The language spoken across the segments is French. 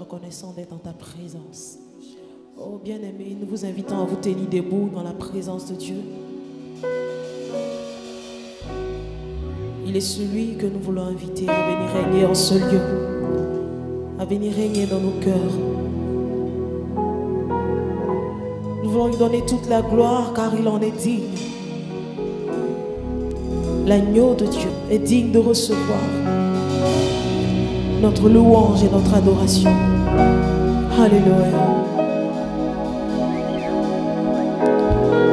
reconnaissants d'être dans ta présence. Oh bien-aimés, nous vous invitons à vous tenir debout dans la présence de Dieu. Il est celui que nous voulons inviter à venir régner en ce lieu, à venir régner dans nos cœurs. Nous voulons lui donner toute la gloire car il en est digne. L'agneau de Dieu est digne de recevoir notre louange et notre adoration. Alléluia.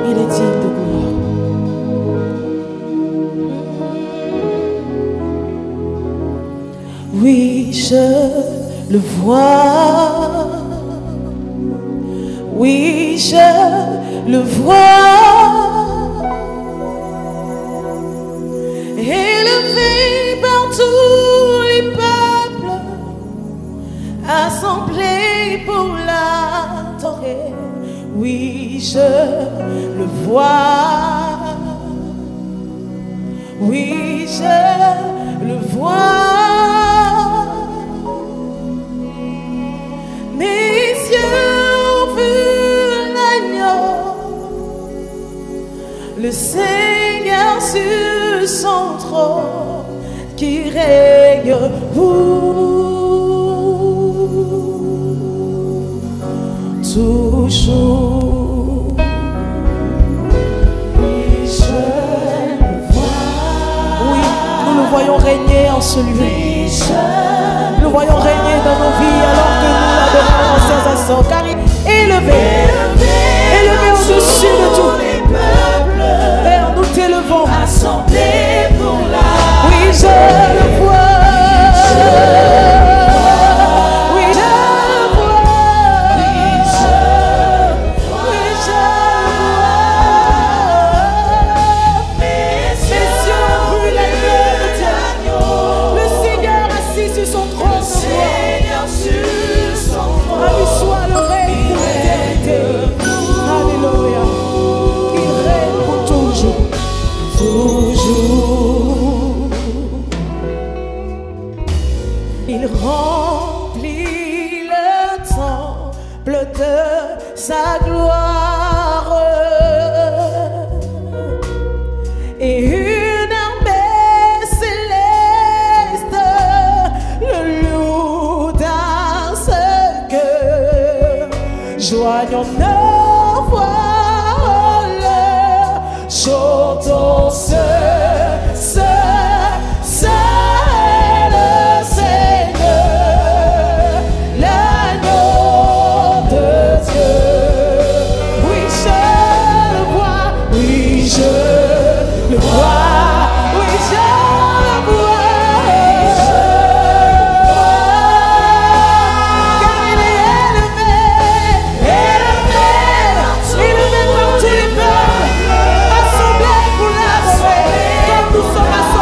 Il est digne de gloire. Oui, je le vois. Oui, je le vois. Élevé par tous les peuples, assemblés pour l'adorer. Oui, je le vois. Oui, je le vois. Mes yeux ont vu l'agneau, le Seigneur sur son trône qui règne toujours. Oui, je le vois. Oui, nous le voyons régner en ce lieu. Oui, nous le voyons régner dans nos vies alors que nous l'adorons en ses instants. Car il est élevé au-dessus de tous les peuples. Père, nous t'élevons. Assemblés pour la. Oui, je le vois. Il remplit le temple de sa gloire et une armée céleste le loue d'un seul cœur. Joignons nos voiles, chantons assemblés pour l'adorer, comme nous sommes assemblés.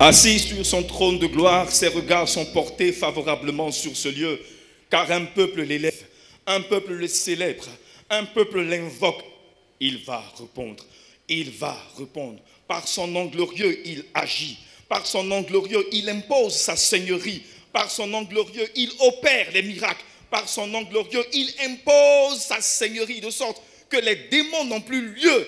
Assis sur son trône de gloire, ses regards sont portés favorablement sur ce lieu, car un peuple l'élève, un peuple le célèbre, un peuple l'invoque. Il va répondre, il va répondre. Par son nom glorieux, il agit. Par son nom glorieux, il impose sa seigneurie. Par son nom glorieux, il opère les miracles. Par son nom glorieux, il impose sa seigneurie, de sorte que les démons n'ont plus lieu.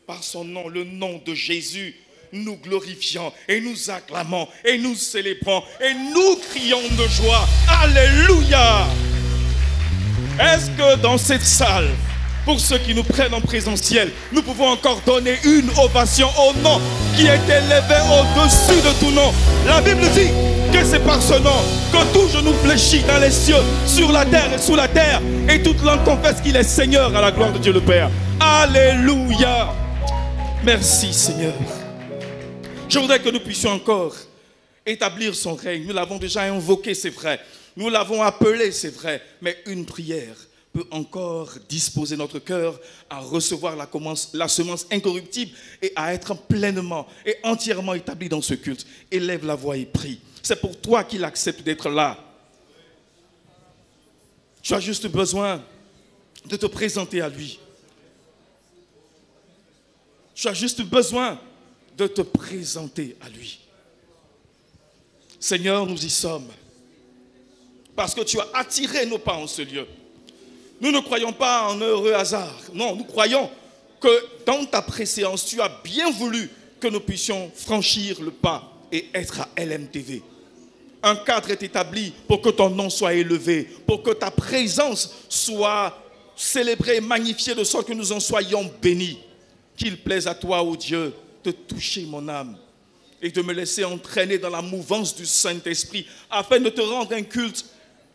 Par son nom, le nom de Jésus, nous glorifions et nous acclamons et nous célébrons et nous crions de joie. Alléluia! Est-ce que dans cette salle, pour ceux qui nous prennent en présentiel, nous pouvons encore donner une ovation au nom qui est élevé au-dessus de tout nom? La Bible dit que c'est par ce nom que tout genou fléchit dans les cieux, sur la terre et sous la terre, et toute langue confesse qu'il est Seigneur à la gloire de Dieu le Père. Alléluia! Merci Seigneur. Je voudrais que nous puissions encore établir son règne. Nous l'avons déjà invoqué, c'est vrai. Nous l'avons appelé, c'est vrai. Mais une prière peut encore disposer notre cœur à recevoir la semence incorruptible et à être pleinement et entièrement établi dans ce culte. Élève la voix et prie. C'est pour toi qu'il accepte d'être là. Tu as juste besoin de te présenter à lui. Tu as juste besoin de te présenter à lui. Seigneur, nous y sommes. Parce que tu as attiré nos pas en ce lieu. Nous ne croyons pas en un heureux hasard. Non, nous croyons que dans ta préséance, tu as bien voulu que nous puissions franchir le pas et être à LMTV. Un cadre est établi pour que ton nom soit élevé, pour que ta présence soit célébrée, magnifiée, de sorte que nous en soyons bénis. Qu'il plaise à toi, ô Dieu, de toucher mon âme et de me laisser entraîner dans la mouvance du Saint-Esprit afin de te rendre un culte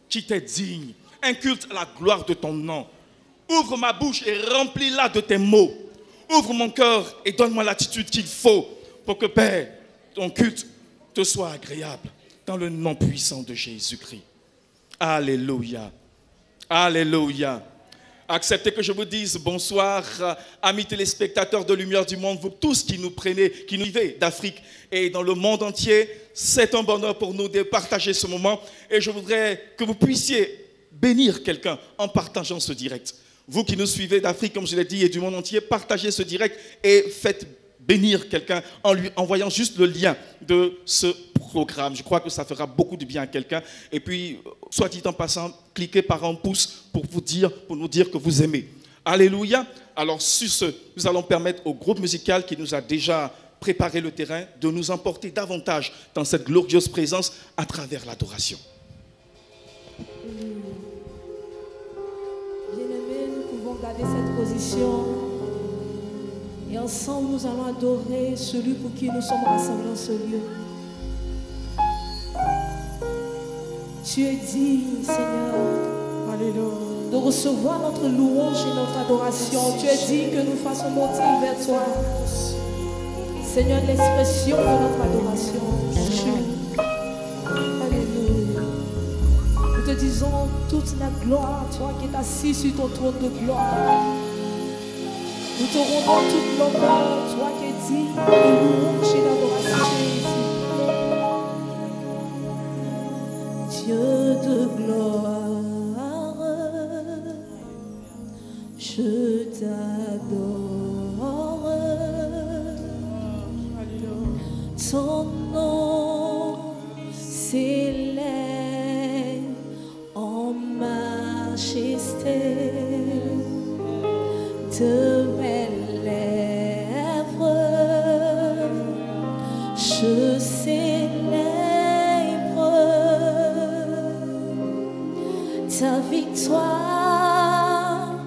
qui t'est digne, un culte à la gloire de ton nom. Ouvre ma bouche et remplis-la de tes mots. Ouvre mon cœur et donne-moi l'attitude qu'il faut pour que, Père, ton culte te soit agréable dans le nom puissant de Jésus-Christ. Alléluia. Alléluia. Acceptez que je vous dise bonsoir, amis téléspectateurs de Lumière du Monde, vous tous qui nous prenez, qui nous vivez d'Afrique et dans le monde entier. C'est un bonheur pour nous de partager ce moment et je voudrais que vous puissiez bénir quelqu'un en partageant ce direct. Vous qui nous suivez d'Afrique, comme je l'ai dit, et du monde entier, partagez ce direct et faites bénir quelqu'un en lui envoyant juste le lien de ce programme. Je crois que ça fera beaucoup de bien à quelqu'un. Et puis, soit dit en passant, cliquez par un pouce pour nous dire que vous aimez. Alléluia. Alors, sur ce, nous allons permettre au groupe musical qui nous a déjà préparé le terrain de nous emporter davantage dans cette glorieuse présence à travers l'adoration. Bien-aimés, nous pouvons garder cette position. Et ensemble, nous allons adorer celui pour qui nous sommes rassemblés en ce lieu. Tu es digne, Seigneur, alléluia, de recevoir notre louange et notre adoration. Tu es digne que nous fassions monter vers toi, Seigneur, l'expression de notre adoration. Alléluia. Nous te disons toute la gloire, toi qui es assis sur ton trône de gloire. Nous te rendons toute l'honneur, toi qui es digne de louange et d'adoration, Jésus. Dieu de gloire, je t'adore. Ton nom s'élève en majesté. De mes lèvres, je célèbre ta victoire,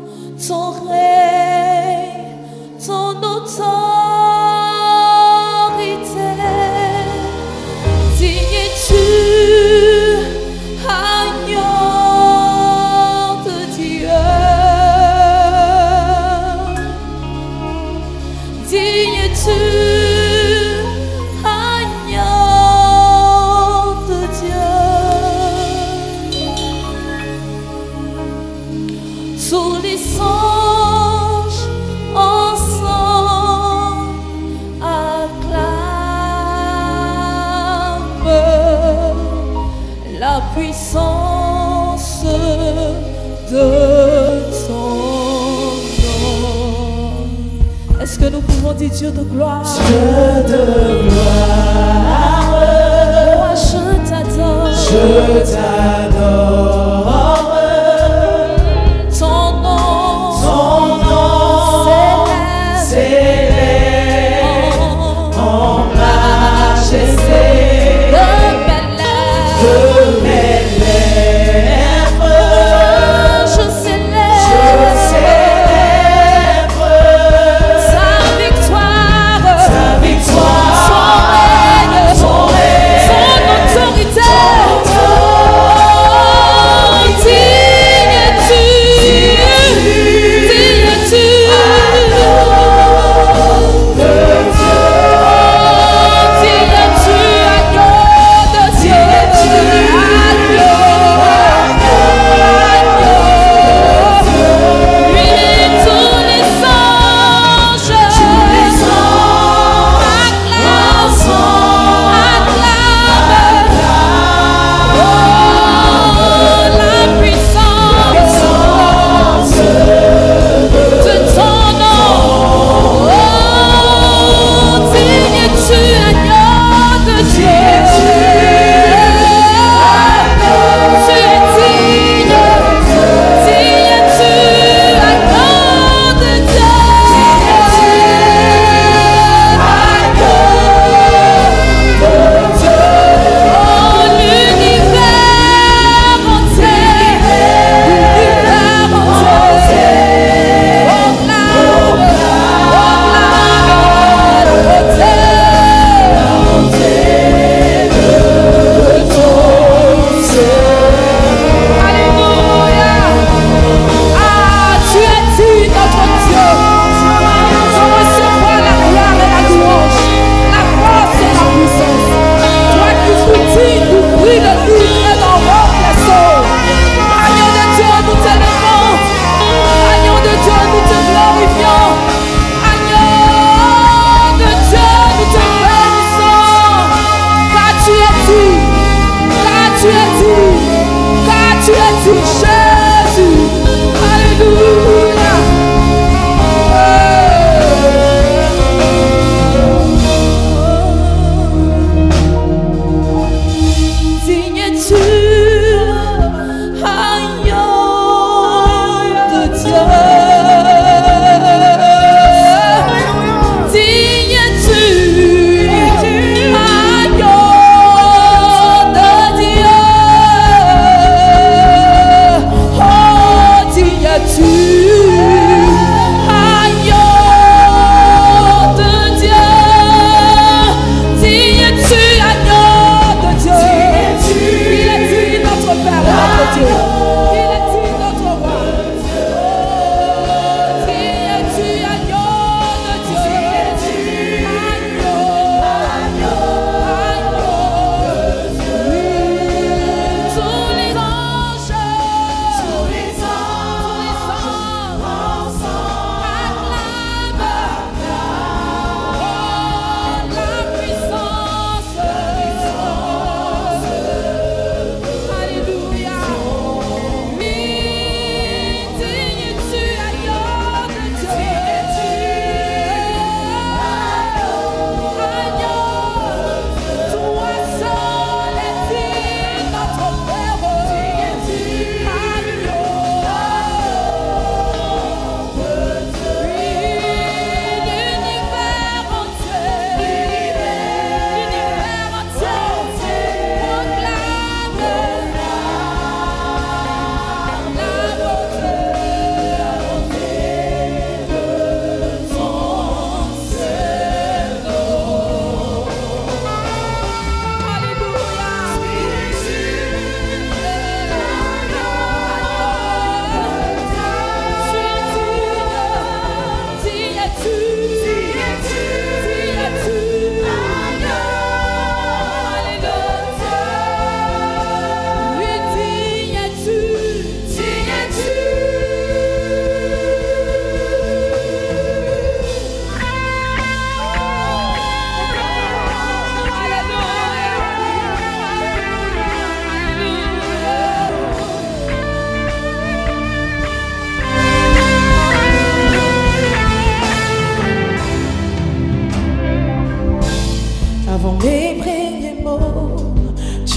ton règne, ton autorité. Digne es-tu, agneau de Dieu. puissance de ton nom. Est-ce que nous pouvons dire Dieu de gloire? Dieu de gloire. Moi je t'adore. Je t'adore. Ton nom s'élève en majesté. de belles lèvres. Je célèbre sa victoire, son règne, son autorité.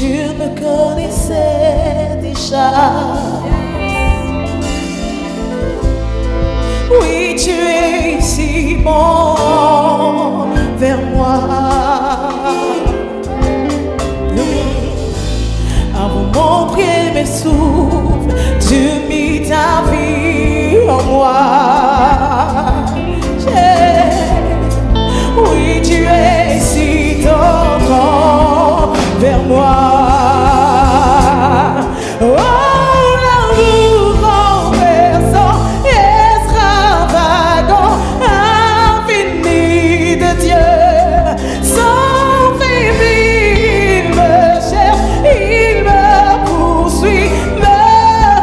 tu me connaissais déjà. Oui, tu es si bon vers moi. Avant mon premier souffle, tu mis ta vie en moi. Oui, tu es si tendre vers moi. Oh, l'amour renversant, extravagant, infini de Dieu. Sans faiblir, il me cherche, il me poursuit, me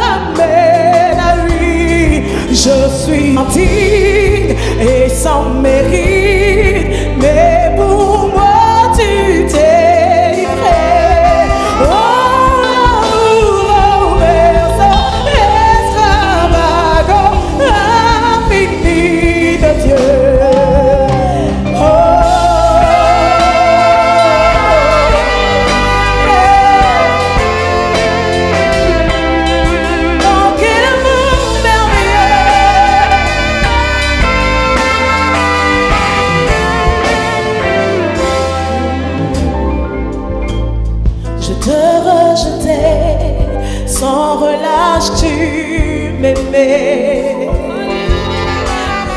ramène à lui. Je suis indigne et sans mérite, mais pour moi tu t'es livré. Oh, l'amour renversant, extravagant, infini de Dieu. Oh, quel amour merveilleux. Je te rejetais, sans relâche tu m'aimais.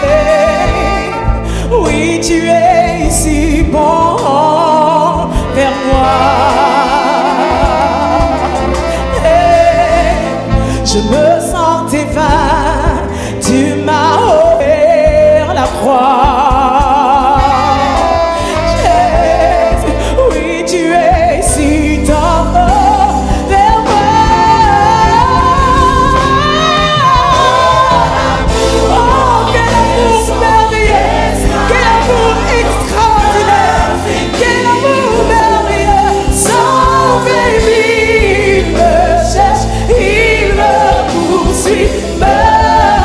Hey, oui, tu es si bon vers moi. Hey, je me sentais vain, tu m'as offert la croix. Oui, tu es si tendre vers moi. Oh, quel amour merveilleux, quel amour extraordinaire, quel amour merveilleux. Sans baby, il me cherche, il me poursuit, me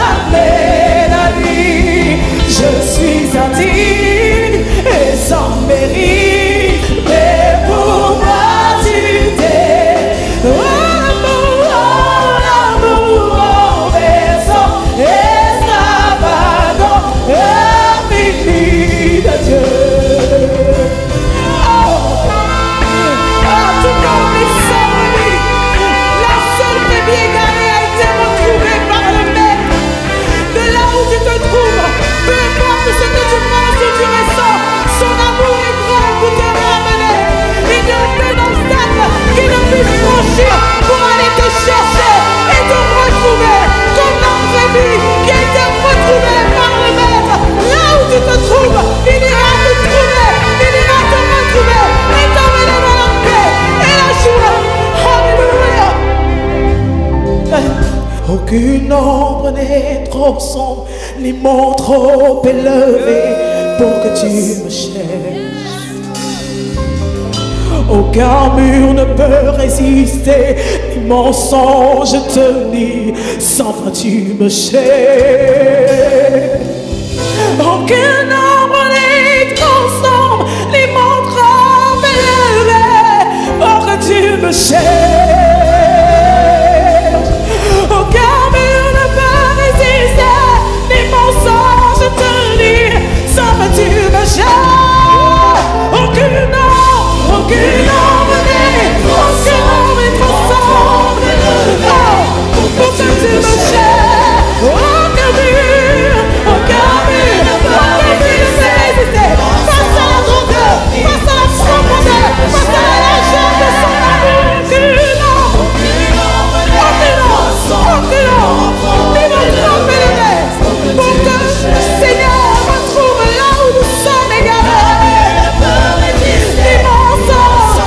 ramène à lui. Je suis indigne et sans mérite, mais pour moi tu t'es. Oh, l'amour renversant, extravagant, infini de Dieu. Tout comme les seuls, la seule brebis égarée a été retrouvée par le Maître. De là où tu te trouves, peu importe ce que tu penses ou tu ressens, son amour est grand pour te ramener. Il n'y a aucun obstacle qui ne puisse franchir pour aller te chercher et te retrouver comme la brebis qui a été retrouvée par le Maître. Là où tu te trouves, il ira te trouver, il ira te retrouver et t'emmener dans la paix et la joie. Alléluia. Aucune ombre n'est trop sombre, ni mot trop élevé pour que tu me cherches. Aucun mur ne peut résister, ni mensonge te nie, sans fin tu me cherches. Aucun ombre n'est trop sombre, ni mot trop élevé pour que tu me cherches. Aucun mur ne peut résister, ni mensonge te nie, sans fin tu me cherches. Aucune ombre n'est trop sombre, ni trop sombre pour que tu me cherches. Aucun mur ne peut résister face à la grandeur, face à la profondeur, face à la largeur de son amour. Aucune ombre ni mon trop élevé pour que Seigneur me trouve là où nous sommes égarés. Ni mensonge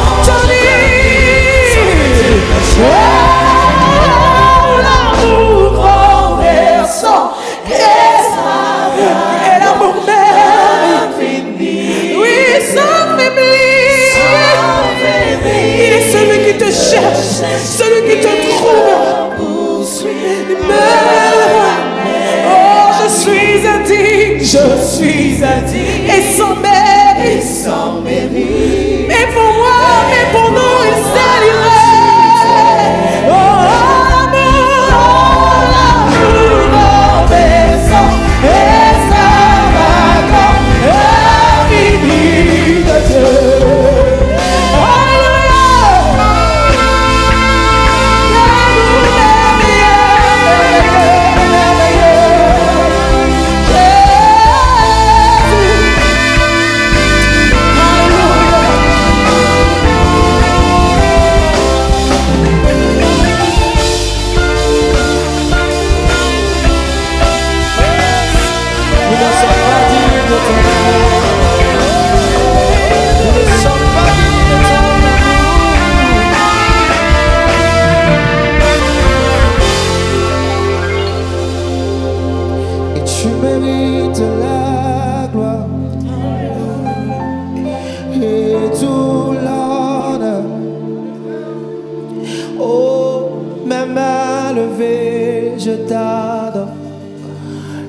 je t'adore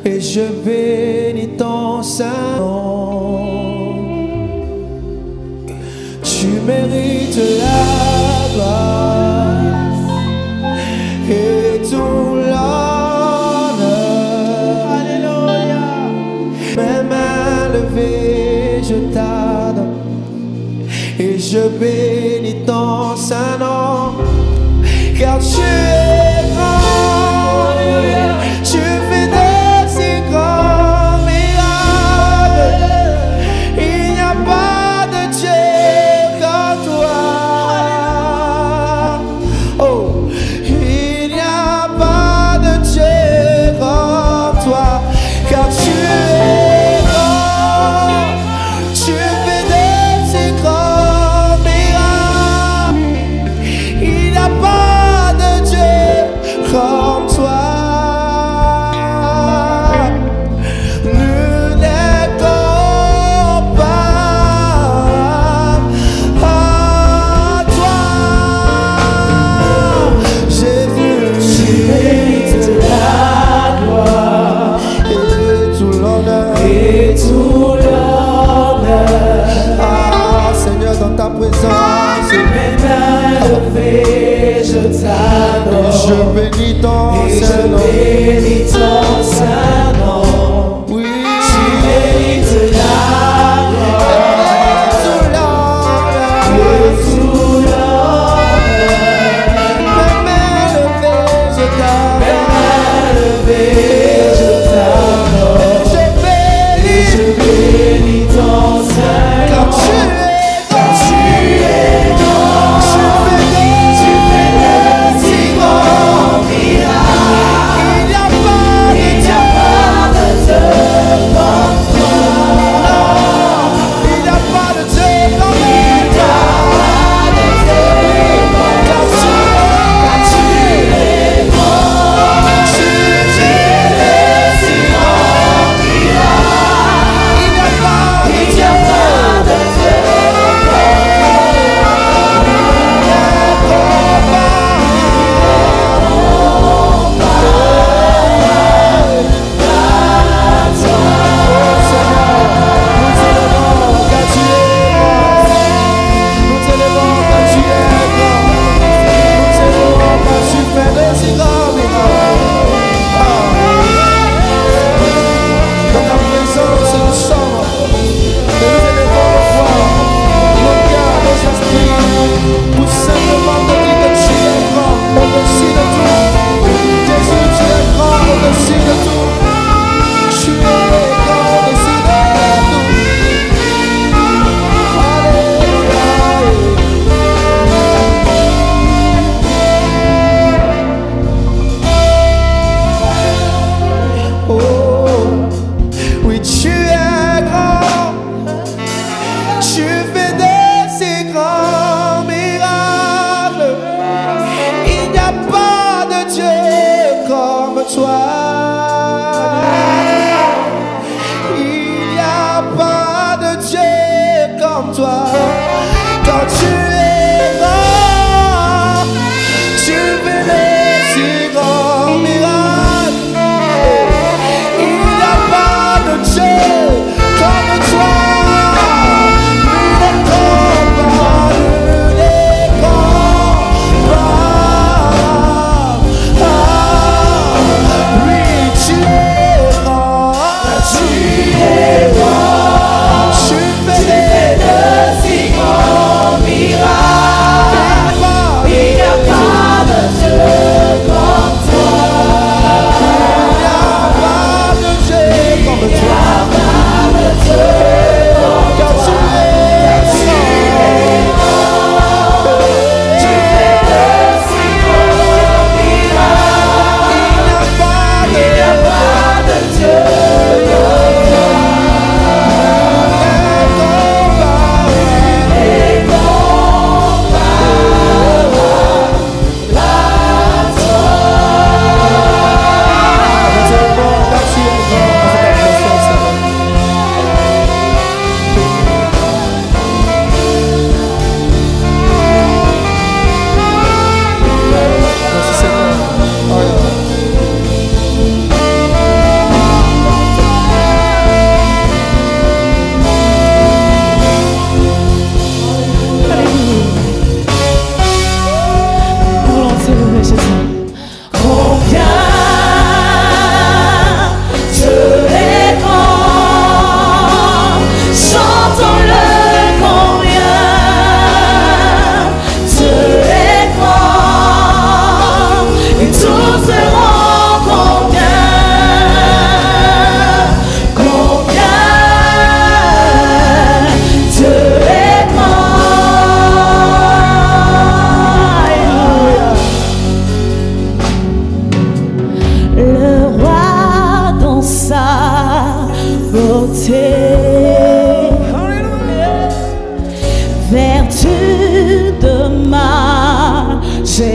et je bénis ton saint nom. Tu mérites la gloire et tout l'honneur. Alléluia. Mes mains levées, je t'adore et je bénis ton saint nom. Car tu es grand, tu fais de si grands miracles. Il n'y a pas de Dieu comme toi. Oh, il n'y a pas de Dieu comme toi. Car tu es grand, tu fais de si grands miracles. Il n'y a pas comme toi, nul n'est comparable à toi. Jésus, tu mérites la gloire et tout l'honneur. Ah, Seigneur, dans ta présence, Mes mains levées, je t'adore. je bénis ton saint nom. Oui, Tu mérites la gloire tout l'honneur. et tout l'honneur. Mes mains levées, je t'adore. Mes mains levées, je t'adore. Je bénis ton saint car nom. tu es grand. Tu es grand, tu fais de si grands miracles. Il n'y a pas de Dieu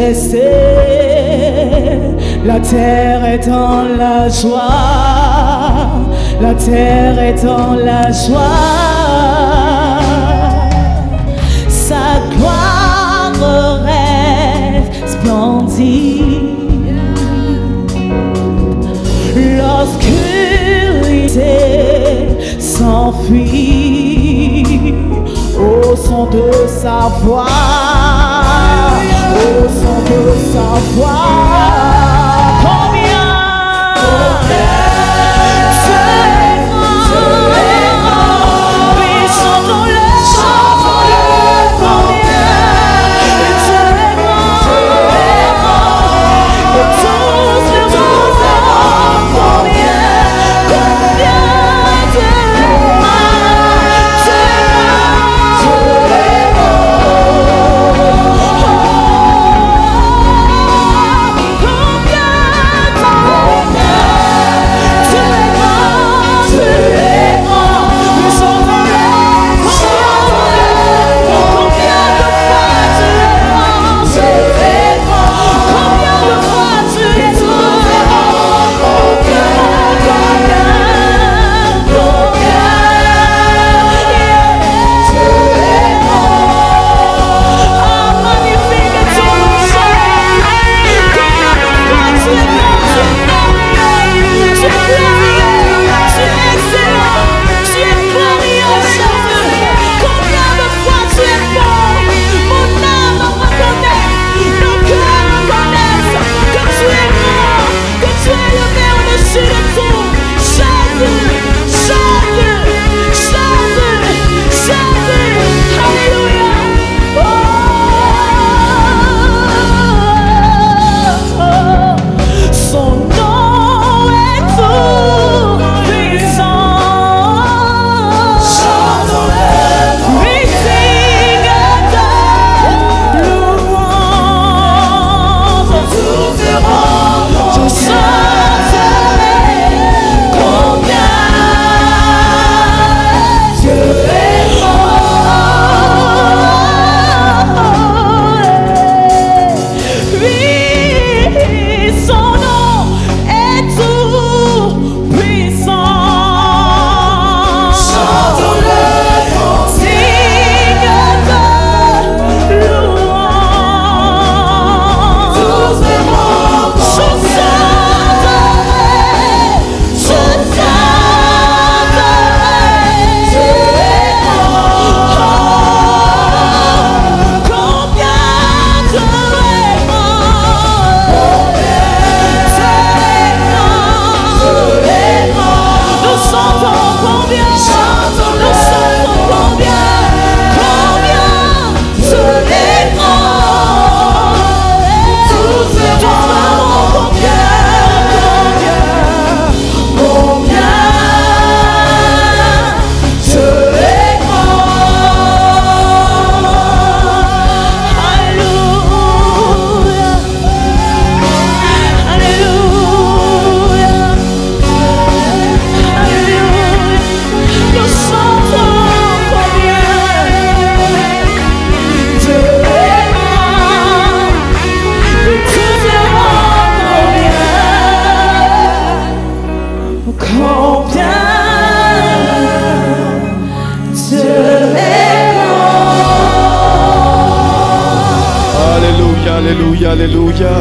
rester. La terre est en la joie, la terre est en la joie. Sa gloire resplendit. L'obscurité s'enfuit au son de sa voix, au son de sa voix. Combien Dieu est grand, oui, chantons-le, combien Dieu est grand, et tous le verront, combien Dieu est Alléluia, alléluia.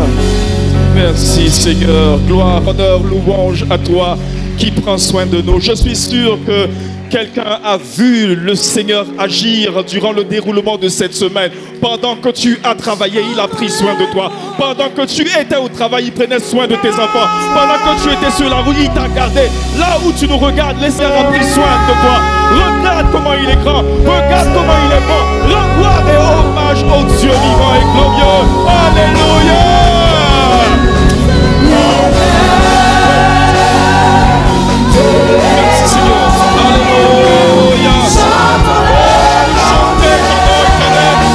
Merci Seigneur. Gloire, honneur, louange à toi qui prends soin de nous. Je suis sûr que quelqu'un a vu le Seigneur agir durant le déroulement de cette semaine. Pendant que tu as travaillé, il a pris soin de toi. Pendant que tu étais au travail, il prenait soin de tes enfants. Pendant que tu étais sur la route, il t'a gardé. Là où tu nous regardes, le Seigneur a pris soin de toi. Regarde comment il est grand. Regarde comment il est bon. Rends gloire et hommage au Dieu vivant et glorieux. Alléluia. Merci Seigneur. Alléluia. Chantez comme un ténèbre.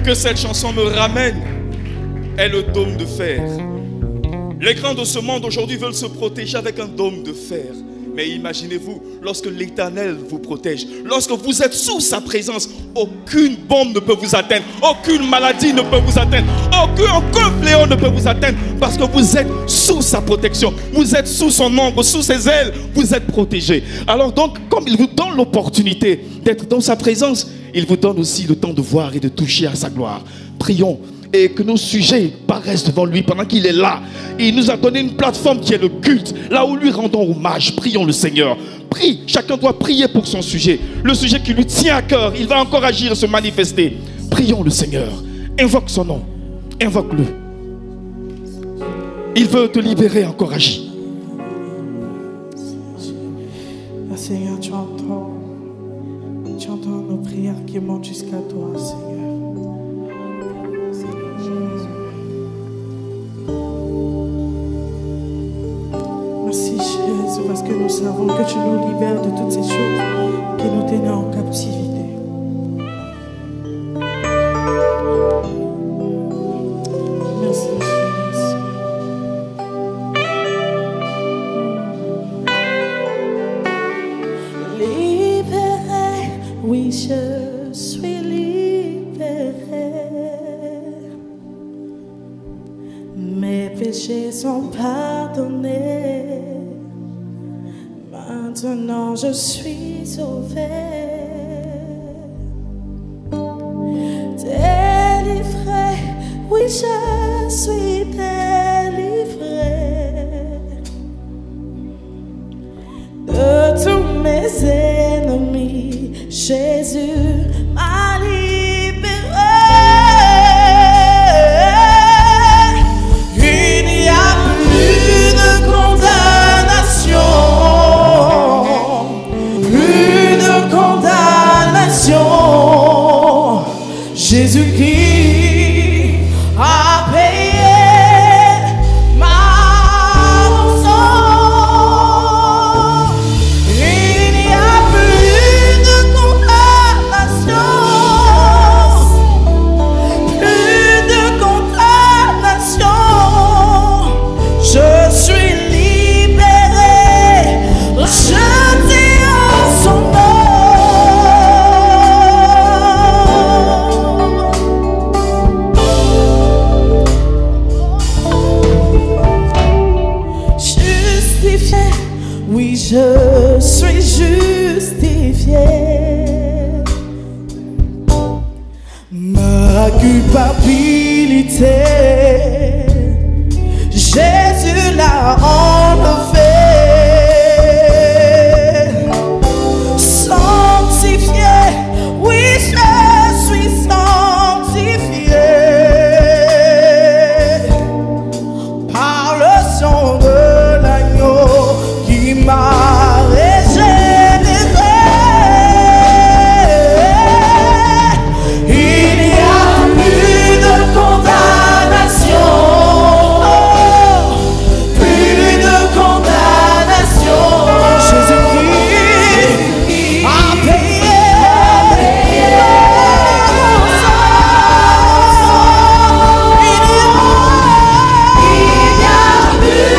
que cette chanson me ramène est le dôme de fer. Les grands de ce monde aujourd'hui veulent se protéger avec un dôme de fer. Mais imaginez-vous, lorsque l'Éternel vous protège, lorsque vous êtes sous sa présence, aucune bombe ne peut vous atteindre, aucune maladie ne peut vous atteindre, aucun fléau ne peut vous atteindre, parce que vous êtes sous sa protection, vous êtes sous son ombre, sous ses ailes, vous êtes protégés. Alors donc, comme il vous donne l'opportunité d'être dans sa présence, il vous donne aussi le temps de voir et de toucher à sa gloire. Prions. Et que nos sujets paraissent devant lui pendant qu'il est là. Il nous a donné une plateforme qui est le culte, là où lui rendons hommage. Prions le Seigneur. Prie, chacun doit prier pour son sujet. Le sujet qui lui tient à cœur, il va encore agir et se manifester. Prions le Seigneur. Invoque son nom. Invoque-le. Il veut te libérer, encore agir. Seigneur, tu entends nos prières qui montent jusqu'à toi, Seigneur. Merci Jésus, parce que nous savons que tu nous libères de toutes ces choses qui nous tenaient en captivité. Merci Jésus. Libéré, oui je suis libéré. Mes péchés sont pardonnés. Maintenant je suis sauvé. Délivré, oui je suis délivré. De tous mes ennemis, Jésus m'a libéré. Il n'y a plus de condamnation, plus de condamnation. Jésus-Christ a payé ma rançon. Il n'y a plus de condamnation, plus de condamnation. Je suis libéré, rejeté en son nom. Justifié, oui je suis justifié. Ma culpabilité, Jésus l'a enlevé. Sanctifié, oui je suis sanctifié par le sang de l'agneau qui m'a régénéré. Il n'y a plus de condamnation, plus de condamnation. Jésus-Christ a payé mon sang. Il n'y a plus de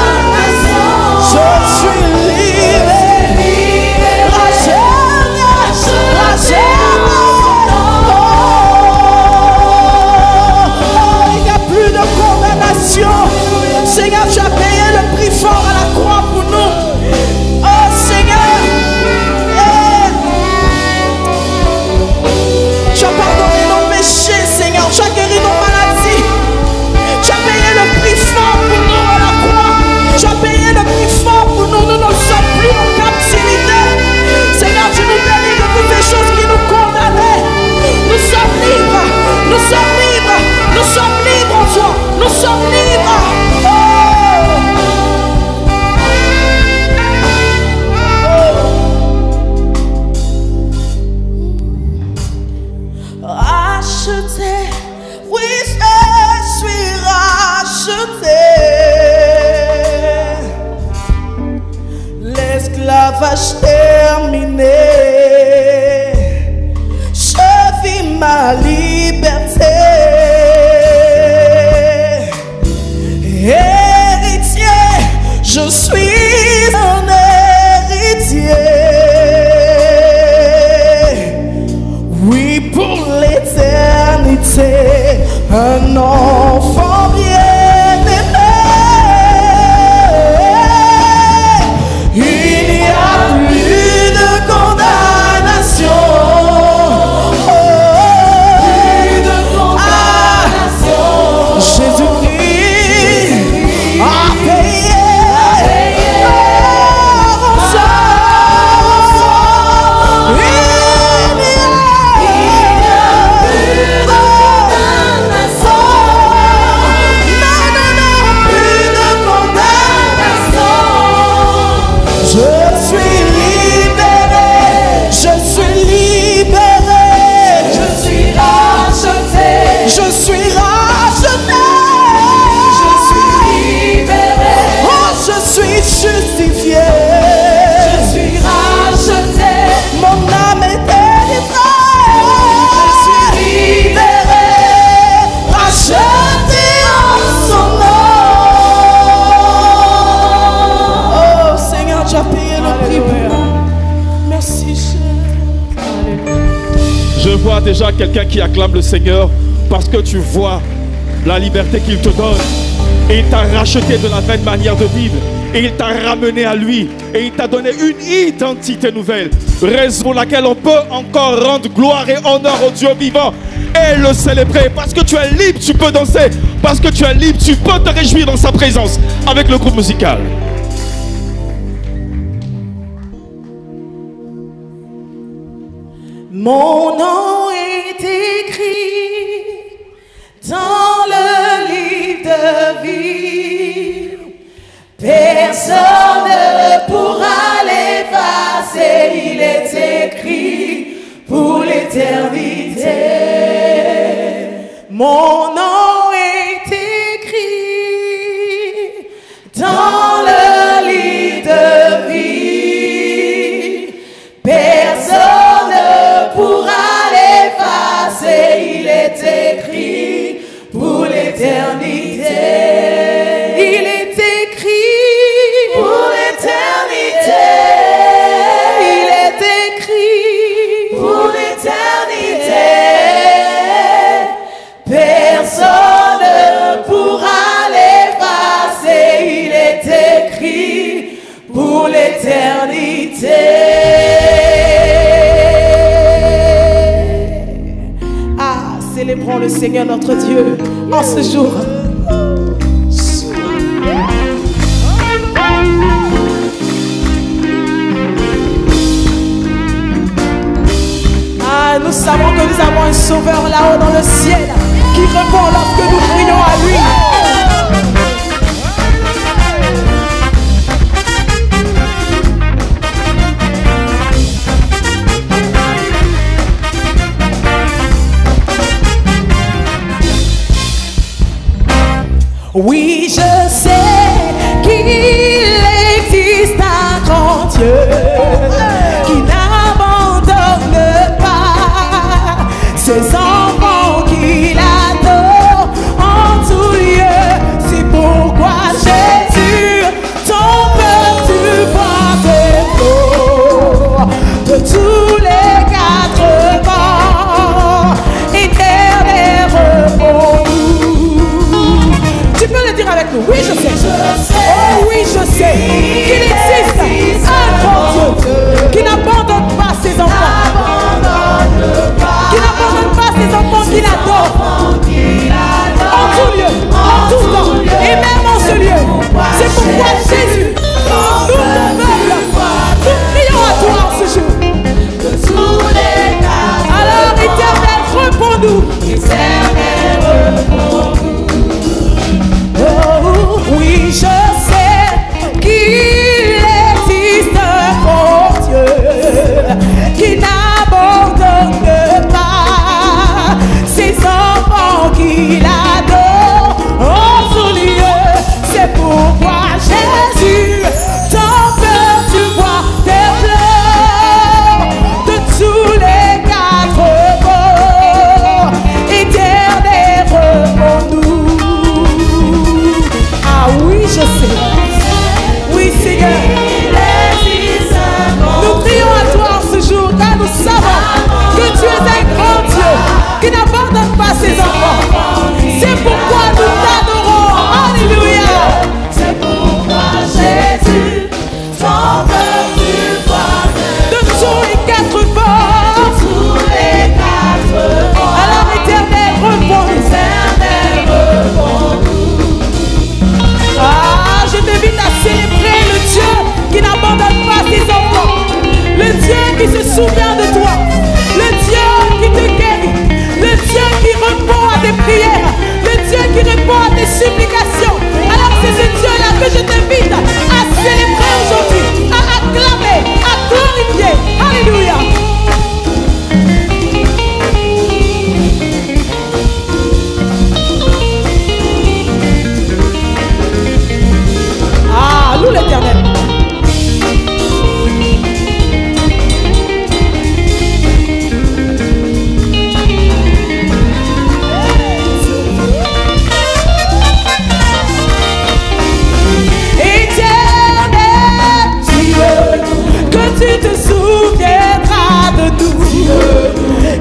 condamnation. Je suis libre, racheté. Il n'y a plus de condamnation. Seigneur, tu as payé le prix fort à la croix pour nous. Oh Seigneur, tu as pardonné nos péchés, Seigneur. Tu as guéri nos maladies. Tu as payé le prix fort pour nous à la croix. Tu as payé le prix fort pour nous. Nous ne sommes plus en captivité. Seigneur, tu nous délivres de toutes les choses qui nous condamnaient. Nous sommes libres. Nous sommes libres. Nous sommes libres en toi. Nous sommes libres. Racheté, oui je suis racheté. L'esclave acheté terminé. Je vis ma liberté. Héritier, je suis un héritier. Oui, pour l'éternité, un enfant bien-aimé. Il n'y a plus de condamnation. Plus de condamnation. Jésus-Christ a payé rançon. Il n'y a plus de condamnation. Non, non, non, plus de condamnation. Je suis libéré, je suis libéré, je suis racheté, je suis racheté, je suis libéré, oh je suis justifié, je suis racheté, mon âme est délivrée, je suis libéré, racheté en son nom. Oh Seigneur, tu as payé le prix pour moi. Merci Seigneur. Je vois déjà quelqu'un qui acclame le Seigneur parce que tu vois la liberté qu'il te donne. Et il t'a racheté de la vaine manière de vivre. Et il t'a ramené à lui. Et il t'a donné une identité nouvelle. Raison pour laquelle on peut encore rendre gloire et honneur au Dieu vivant. Et le célébrer. Parce que tu es libre, tu peux danser. Parce que tu es libre, tu peux te réjouir dans sa présence. Avec le groupe musical. Mon nom est écrit dans le livre de vie. Personne ne pourra l'effacer. Il est écrit pour l'éternité. Mon nom est écrit dans le livre de vie. Personne ne pourra l'effacer. Il est écrit pour l'éternité. Il est écrit pour l'éternité. Il est écrit pour l'éternité. Personne ne pourra l'effacer. Il est écrit pour l'éternité. Ah, célébrons le Seigneur notre Dieu en ce jour. Ah, nous savons que nous avons un sauveur là-haut dans le ciel qui répond lorsque nous prions à lui. Oui, je sais qu'il existe un grand Dieu qui n'abandonne pas ses enfants qu'il adore en tout lieu. C'est pourquoi Jésus, ton peuple, tu vois des flots de tous les quatre vents, éternel repos. Tu peux le dire avec nous. Oui, je sais. Oh oui, je sais qu'il existe un grand Dieu supplications. Alors c'est ce Dieu-là que je t'invite à célébrer aujourd'hui, à acclamer, à glorifier. Alléluia. Ah, loue l'Éternel. Que tu te souviendras de nous,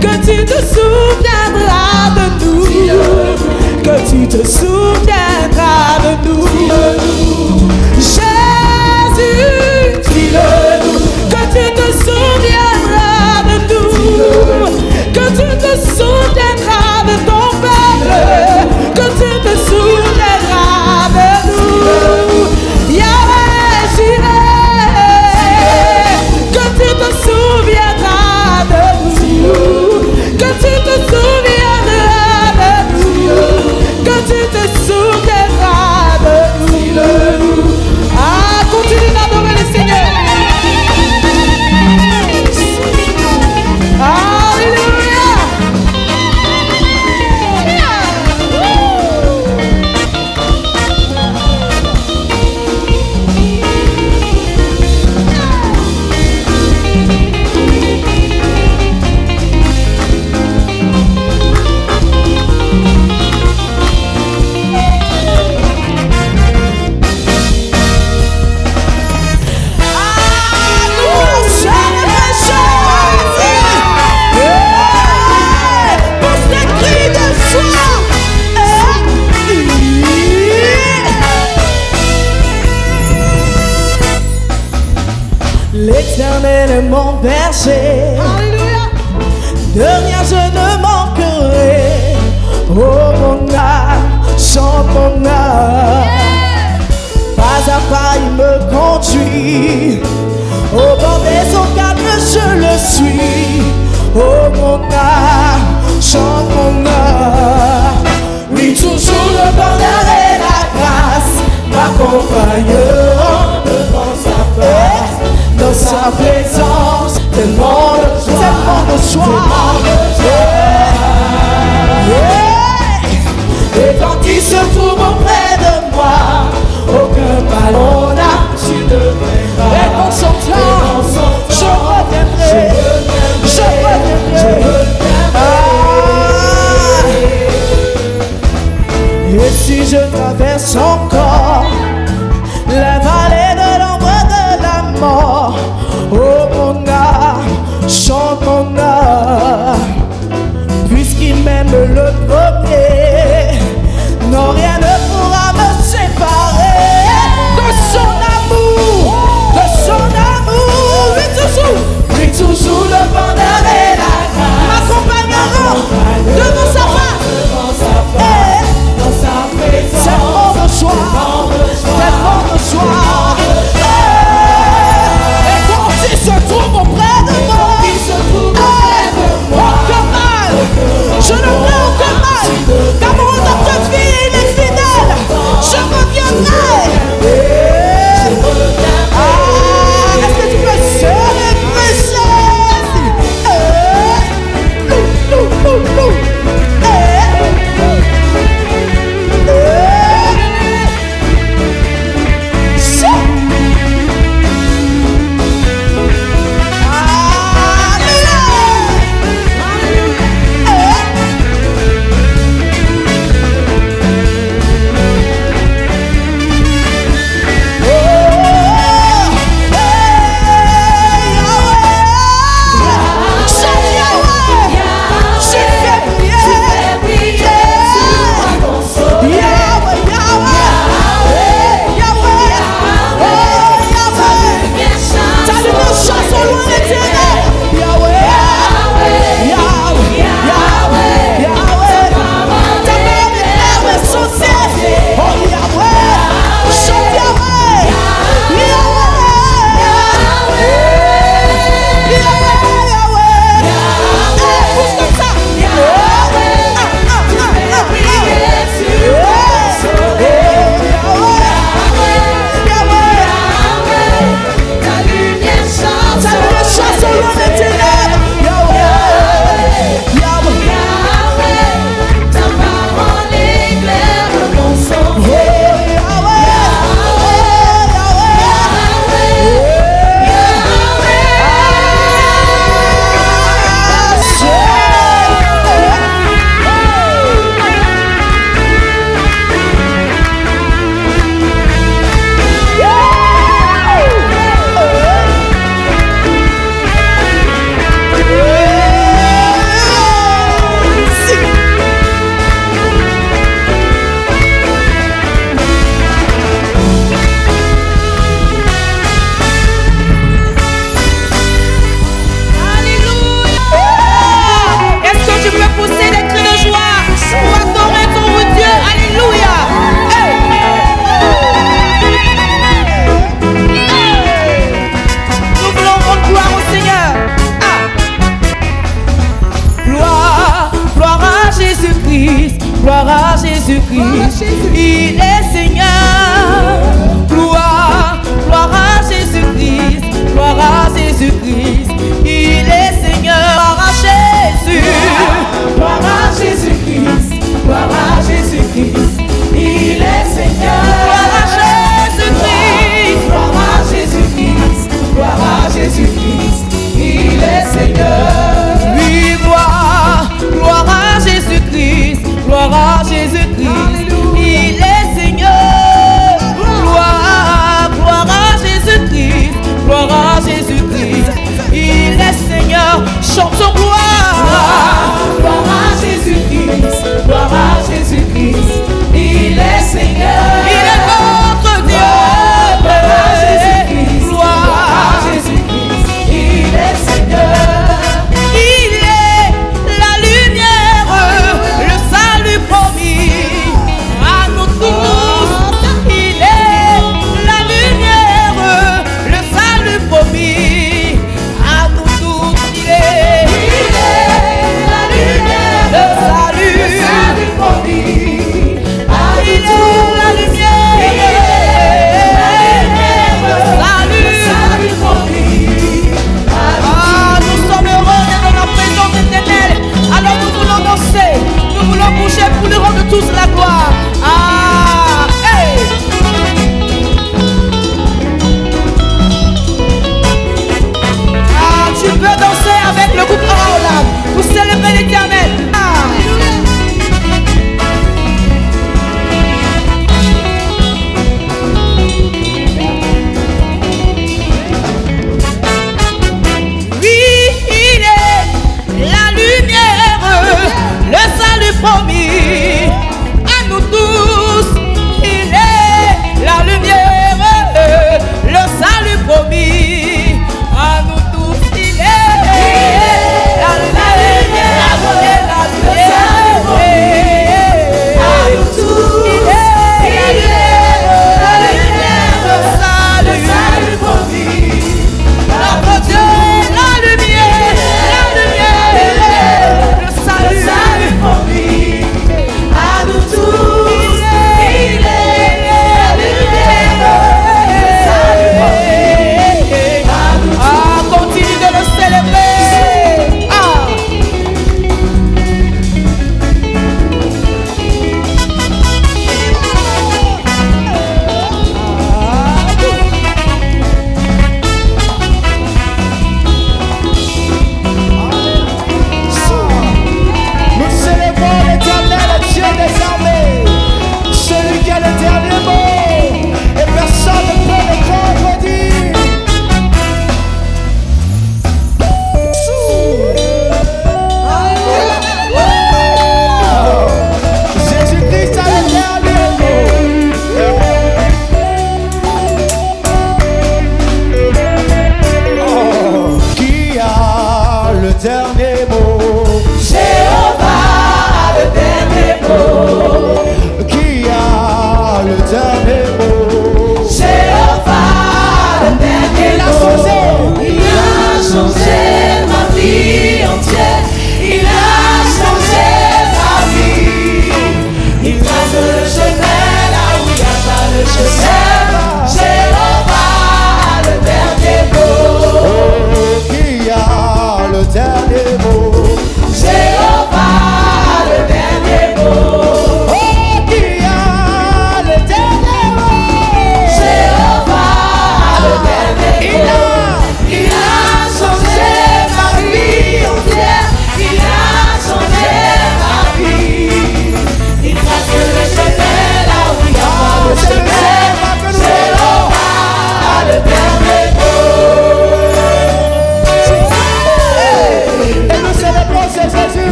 que tu te souviendras de nous, que tu te souviendras de nous. Jésus, dis-le-nous, que tu te souviendras de nous, que tu te souviendras de ton peuple, que tu te souviendras de nous. Yahweh, Jireh, que tu te souviendras de nous, que tu te souviendras de nous, que tu te souviendras de nous. Ah, continue d'adorer le Seigneur. Alléluia. L'Éternel est mon berger. Alléluia. De rien je ne manquerai. Oh mon âme, chante mon âme. Pas à pas il me conduit. Au bord des eaux calmes je le suis. Oh mon âme, chante mon âme. Oui, toujours le bonheur et la grâce m'accompagneront devant sa face. Dans sa présence, tellement de joie, Et quand il se trouve auprès de moi, aucun mal on a, tu ne verras. Et dans son temps, je reviendrai, je reviendrai. Et si je traverse encore la vallée de l'ombre de la mort, oh mon âme, chante mon âme, puisqu'il m'aime le premier, non rien ne pourra me séparer de son amour, oui toujours le bonheur et la grâce m'accompagneront devant sa face, et dans sa présence, tellement de joie, tellement de joie. Et quand il se trouve auprès de moi, aucun mal, je ne ferai aucun mal, car mon notre vie il est fidèle, je reviendrai. Ah, est-ce que tu peux célébrer ça?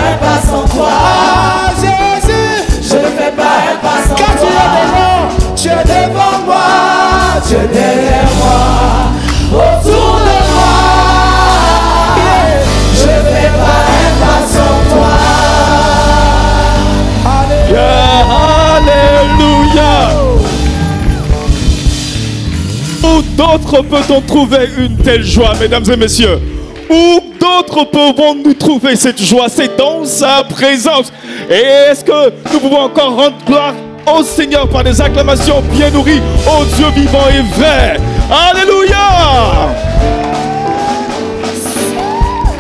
un pas sans toi. Ah, Jésus, Je ne fais pas un pas sans car toi. tu es devant moi, tu es derrière moi, Autour de moi, je ne fais pas un pas sans toi. Alléluia. Où d'autres peut-on trouver une telle joie, mesdames et messieurs? Où d'autres pouvons-nous trouver cette joie? C'est dans sa présence. Et est-ce que nous pouvons encore rendre gloire au Seigneur par des acclamations bien nourries au Dieu vivant et vrai? Alléluia!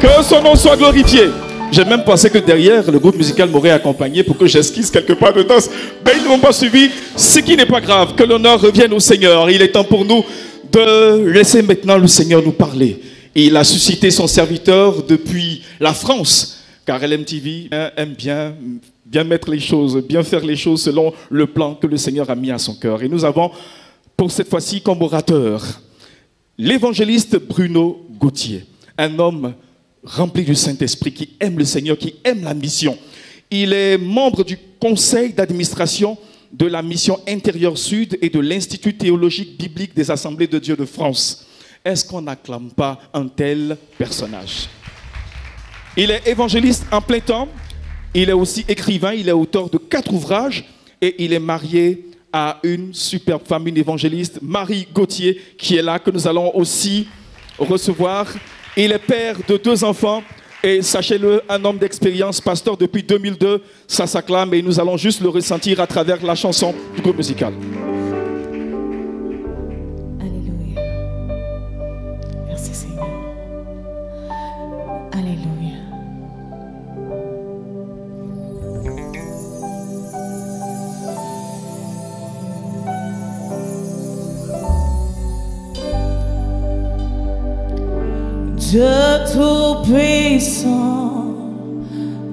Que son nom soit glorifié. J'ai même pensé que derrière, le groupe musical m'aurait accompagné pour que j'esquisse quelque part de danse. Mais ils ne m'ont pas suivi, ce qui n'est pas grave. Que l'honneur revienne au Seigneur. Il est temps pour nous de laisser maintenant le Seigneur nous parler. Et il a suscité son serviteur depuis la France. Car LMTV aime bien mettre les choses, bien faire les choses selon le plan que le Seigneur a mis à son cœur. Et nous avons, pour cette fois-ci, comme orateur, l'évangéliste Bruno Gauthier. Un homme rempli du Saint-Esprit, qui aime le Seigneur, qui aime la mission. Il est membre du conseil d'administration de la mission Intérieur Sud et de l'Institut théologique biblique des Assemblées de Dieu de France. Est-ce qu'on n'acclame pas un tel personnage? Il est évangéliste en plein temps, il est aussi écrivain, il est auteur de 4 ouvrages et il est marié à une superbe femme, une évangéliste, Marie Gauthier, qui est là, que nous allons aussi recevoir. Il est père de 2 enfants et sachez-le, un homme d'expérience, pasteur depuis 2002, ça s'acclame et nous allons juste le ressentir à travers la chanson du groupe musical. Alléluia. Merci Seigneur. Alléluia. Dieu Tout-Puissant,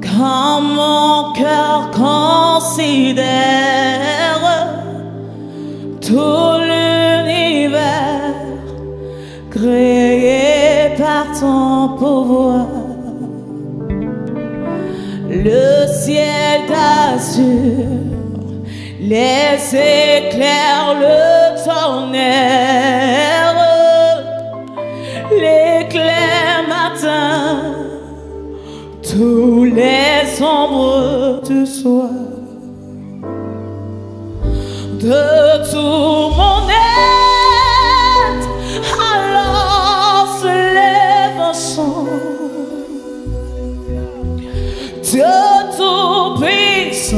quand mon cœur considère tout l'univers créé par ton pouvoir, le ciel d'azur, les éclairs, le tonnerre, l'éclair matin, tous les ombres du soir, de tout mon être, alors se lève un chant. Dieu Tout-Puissant,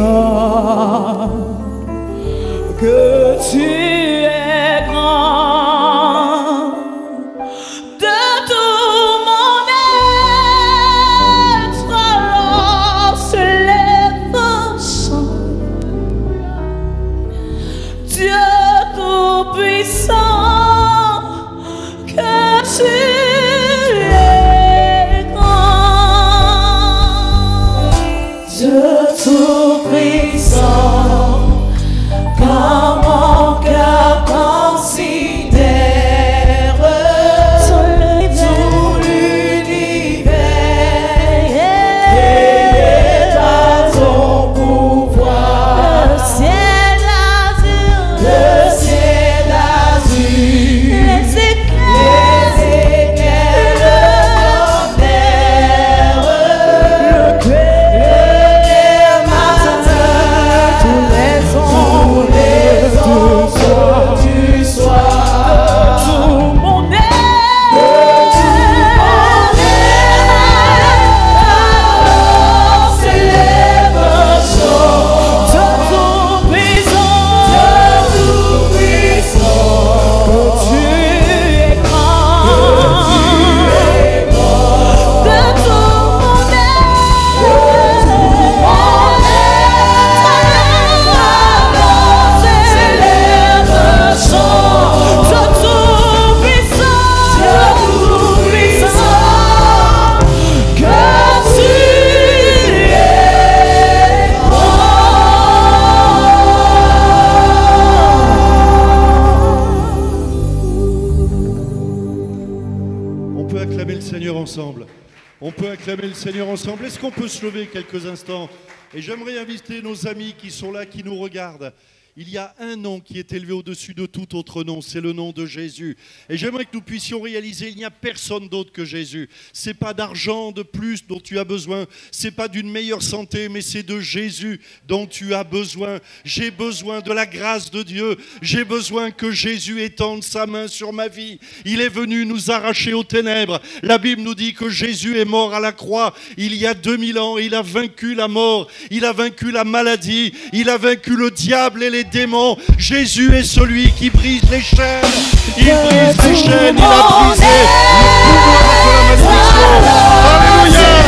que tu es grand. De tout mon être, alors se lève un chant. Dieu Tout-Puissant, que tu es grand. Dieu Tout-Puissant, comme acclamer le Seigneur ensemble. Est-ce qu'on peut se lever quelques instants? Et j'aimerais inviter nos amis qui sont là, qui nous regardent. Il y a un nom qui est élevé au-dessus de tout autre nom, c'est le nom de Jésus. Et j'aimerais que nous puissions réaliser, il n'y a personne d'autre que Jésus. Ce n'est pas d'argent de plus dont tu as besoin, ce n'est pas d'une meilleure santé, mais c'est de Jésus dont tu as besoin. J'ai besoin de la grâce de Dieu, j'ai besoin que Jésus étende sa main sur ma vie. Il est venu nous arracher aux ténèbres. La Bible nous dit que Jésus est mort à la croix il y a 2000 ans. Il a vaincu la mort, il a vaincu la maladie, il a vaincu le diable et les démons. Jésus est celui qui brise les chaînes. Il brise les chaînes, il a brisé le pouvoir de la malédiction.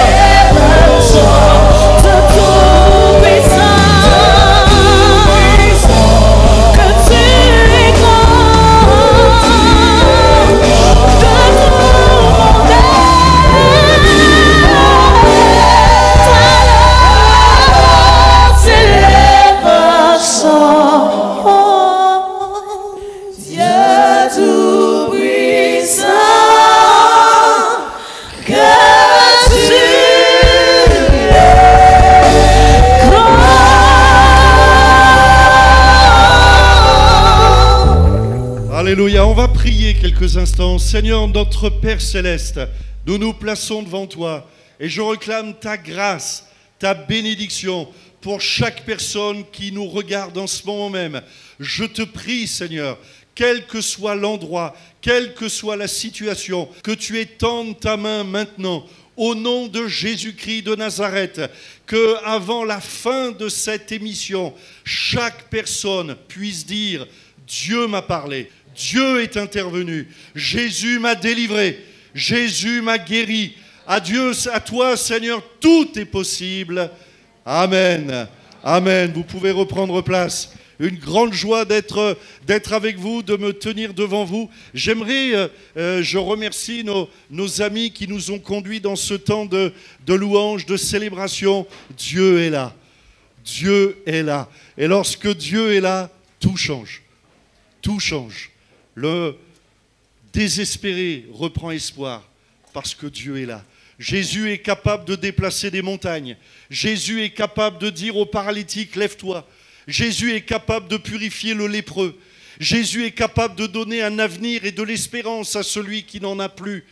Alléluia, on va prier quelques instants. Seigneur, notre Père Céleste, nous nous plaçons devant toi et je réclame ta grâce, ta bénédiction pour chaque personne qui nous regarde en ce moment même. Je te prie, Seigneur, quel que soit l'endroit, quelle que soit la situation, que tu étendes ta main maintenant, au nom de Jésus-Christ de Nazareth, que avant la fin de cette émission, chaque personne puisse dire « Dieu m'a parlé ». Dieu est intervenu, Jésus m'a délivré, Jésus m'a guéri. À Dieu, à toi, Seigneur, tout est possible. Amen. Amen. Vous pouvez reprendre place. Une grande joie d'être avec vous, de me tenir devant vous. J'aimerais, je remercie nos amis qui nous ont conduits dans ce temps de louange, de célébration. Dieu est là. Dieu est là. Et lorsque Dieu est là, tout change. Tout change. Le désespéré reprend espoir parce que Dieu est là. Jésus est capable de déplacer des montagnes. Jésus est capable de dire au paralytique, lève-toi. Jésus est capable de purifier le lépreux. Jésus est capable de donner un avenir et de l'espérance à celui qui n'en a plus.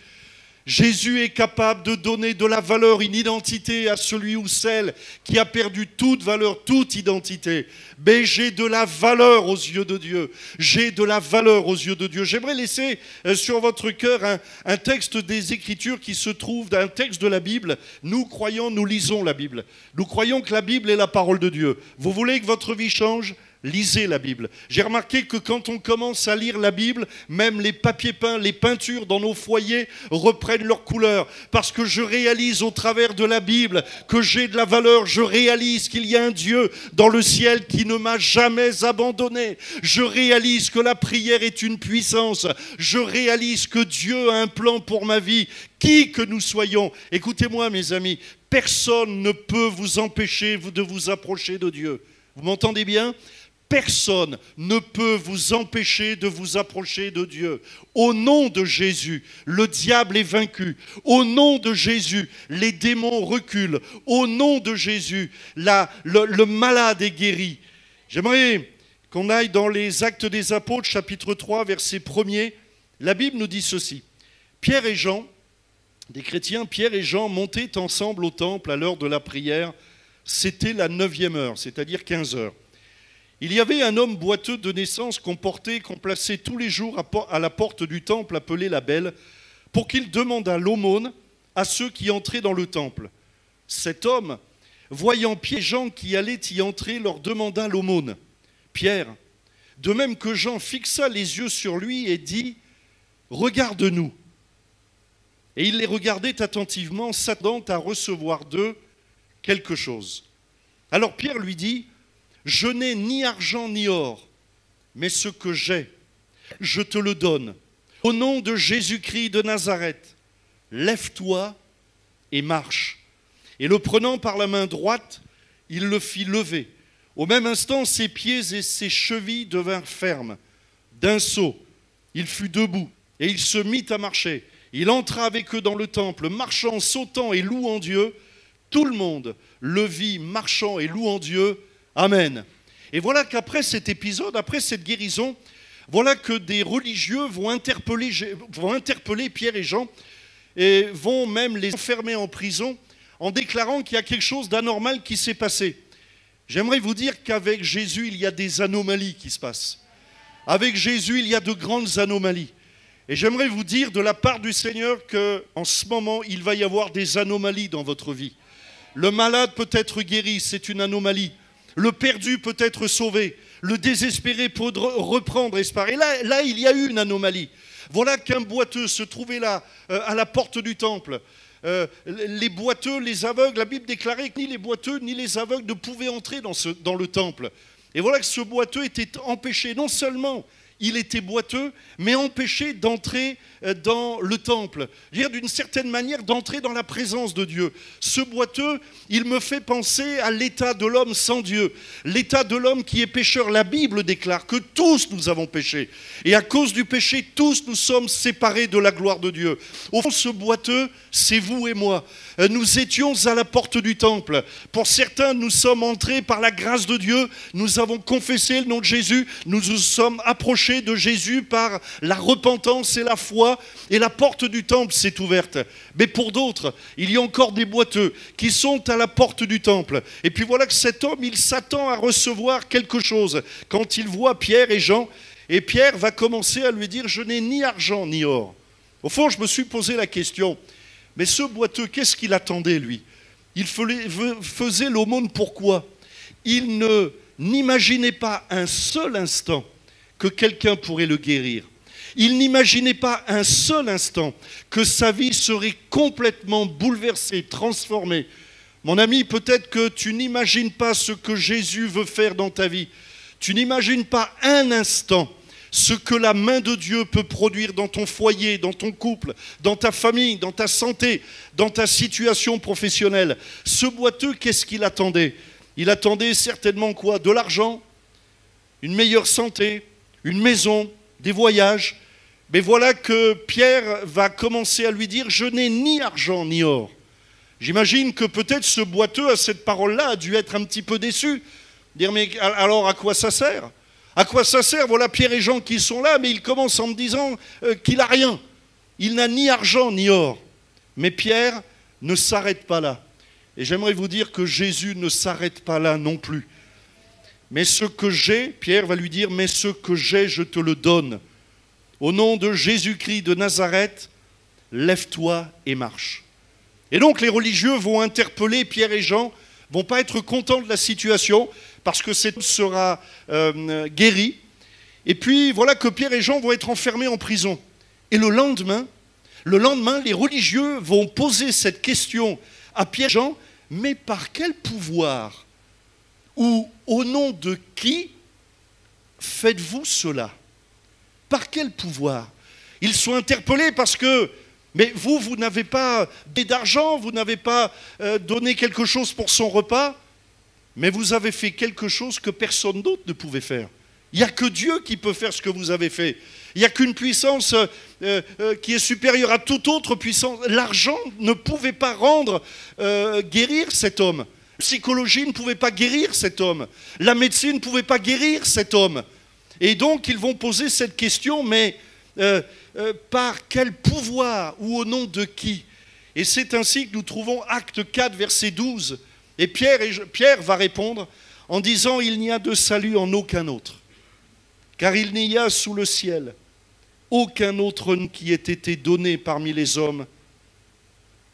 Jésus est capable de donner de la valeur, une identité à celui ou celle qui a perdu toute valeur, toute identité. Mais j'ai de la valeur aux yeux de Dieu. J'ai de la valeur aux yeux de Dieu. J'aimerais laisser sur votre cœur un texte des Écritures qui se trouve, un texte de la Bible. Nous croyons, nous lisons la Bible. Nous croyons que la Bible est la parole de Dieu. Vous voulez que votre vie change ? Lisez la Bible. J'ai remarqué que quand on commence à lire la Bible, même les papiers peints, les peintures dans nos foyers reprennent leur couleur. Parce que je réalise au travers de la Bible que j'ai de la valeur. Je réalise qu'il y a un Dieu dans le ciel qui ne m'a jamais abandonné. Je réalise que la prière est une puissance. Je réalise que Dieu a un plan pour ma vie. Qui que nous soyons, écoutez-moi mes amis, personne ne peut vous empêcher de vous approcher de Dieu. Vous m'entendez bien ? Personne ne peut vous empêcher de vous approcher de Dieu. Au nom de Jésus, le diable est vaincu. Au nom de Jésus, les démons reculent. Au nom de Jésus, le malade est guéri. J'aimerais qu'on aille dans les Actes des Apôtres, chapitre 3, verset 1er. La Bible nous dit ceci. Pierre et Jean, des chrétiens, Pierre et Jean montaient ensemble au temple à l'heure de la prière. C'était la 9e heure, c'est-à-dire 15 heures. Il y avait un homme boiteux de naissance qu'on plaçait tous les jours à la porte du temple appelé la Belle, pour qu'il demandât l'aumône à ceux qui entraient dans le temple. Cet homme, voyant Pierre et Jean qui allaient y entrer, leur demanda l'aumône. Pierre, de même que Jean, fixa les yeux sur lui et dit « Regarde-nous ». Et il les regardait attentivement, s'attendant à recevoir d'eux quelque chose. Alors Pierre lui dit « Je n'ai ni argent ni or, mais ce que j'ai, je te le donne. Au nom de Jésus-Christ de Nazareth, lève-toi et marche. » Et le prenant par la main droite, il le fit lever. Au même instant, ses pieds et ses chevilles devinrent fermes. D'un saut, il fut debout et il se mit à marcher. Il entra avec eux dans le temple, marchant, sautant et louant Dieu. Tout le monde le vit marchant et louant Dieu. Amen. Et voilà qu'après cet épisode, après cette guérison, voilà que des religieux vont interpeller Pierre et Jean et vont même les enfermer en prison en déclarant qu'il y a quelque chose d'anormal qui s'est passé. J'aimerais vous dire qu'avec Jésus, il y a des anomalies qui se passent. Avec Jésus, il y a de grandes anomalies. Et j'aimerais vous dire de la part du Seigneur qu'en ce moment, il va y avoir des anomalies dans votre vie. Le malade peut être guéri, c'est une anomalie. Le perdu peut être sauvé. Le désespéré peut reprendre espoir. Et là, il y a eu une anomalie. Voilà qu'un boiteux se trouvait là, à la porte du temple. Les boiteux, les aveugles, la Bible déclarait que ni les boiteux ni les aveugles ne pouvaient entrer dans le temple. Et voilà que ce boiteux était empêché. Non seulement il était boiteux, mais empêché d'entrer dans le temple. Dire d'une certaine manière, d'entrer dans la présence de Dieu. Ce boiteux, il me fait penser à l'état de l'homme sans Dieu. L'état de l'homme qui est pécheur. La Bible déclare que tous nous avons péché. Et à cause du péché, tous nous sommes séparés de la gloire de Dieu. Au fond, ce boiteux, c'est vous et moi. Nous étions à la porte du temple. Pour certains, nous sommes entrés par la grâce de Dieu. Nous avons confessé le nom de Jésus. Nous nous sommes approchés de Jésus par la repentance et la foi. Et la porte du temple s'est ouverte. Mais pour d'autres, il y a encore des boiteux qui sont à la porte du temple. Et puis voilà que cet homme, il s'attend à recevoir quelque chose. Quand il voit Pierre et Jean, et Pierre va commencer à lui dire « Je n'ai ni argent ni or ». Au fond, je me suis posé la question. Mais ce boiteux, qu'est-ce qu'il attendait, lui? Il faisait l'aumône pourquoi? Il n'imaginait pas un seul instant que quelqu'un pourrait le guérir. Il n'imaginait pas un seul instant que sa vie serait complètement bouleversée, transformée. Mon ami, peut-être que tu n'imagines pas ce que Jésus veut faire dans ta vie. Tu n'imagines pas un instant ce que la main de Dieu peut produire dans ton foyer, dans ton couple, dans ta famille, dans ta santé, dans ta situation professionnelle. Ce boiteux, qu'est-ce qu'il attendait? Il attendait certainement quoi? De l'argent, une meilleure santé, une maison, des voyages. Mais voilà que Pierre va commencer à lui dire « Je n'ai ni argent ni or ». J'imagine que peut-être ce boiteux, à cette parole-là, a dû être un petit peu déçu. Dire « Mais alors à quoi ça sert ? À quoi ça sert? Voilà Pierre et Jean qui sont là, mais il commence en me disant qu'il n'a rien. Il n'a ni argent ni or. Mais Pierre ne s'arrête pas là. Et j'aimerais vous dire que Jésus ne s'arrête pas là non plus. Mais ce que j'ai, Pierre va lui dire, mais ce que j'ai, je te le donne. Au nom de Jésus-Christ de Nazareth, lève-toi et marche. Et donc les religieux vont interpeller Pierre et Jean, vont pas être contents de la situation, parce que cet homme sera guéri. Et puis voilà que Pierre et Jean vont être enfermés en prison. Et le lendemain, les religieux vont poser cette question à Pierre et Jean, mais par quel pouvoir ou au nom de qui faites-vous cela? Par quel pouvoir? Ils sont interpellés parce que, mais vous n'avez pas donné d'argent, vous n'avez pas donné quelque chose pour son repas, mais vous avez fait quelque chose que personne d'autre ne pouvait faire. Il n'y a que Dieu qui peut faire ce que vous avez fait. Il n'y a qu'une puissance qui est supérieure à toute autre puissance. L'argent ne pouvait pas guérir cet homme. La psychologie ne pouvait pas guérir cet homme. La médecine ne pouvait pas guérir cet homme. Et donc ils vont poser cette question, mais par quel pouvoir ou au nom de qui? Et c'est ainsi que nous trouvons Acte 4, verset 12. Et Pierre va répondre en disant « Il n'y a de salut en aucun autre, car il n'y a sous le ciel aucun autre nom qui ait été donné parmi les hommes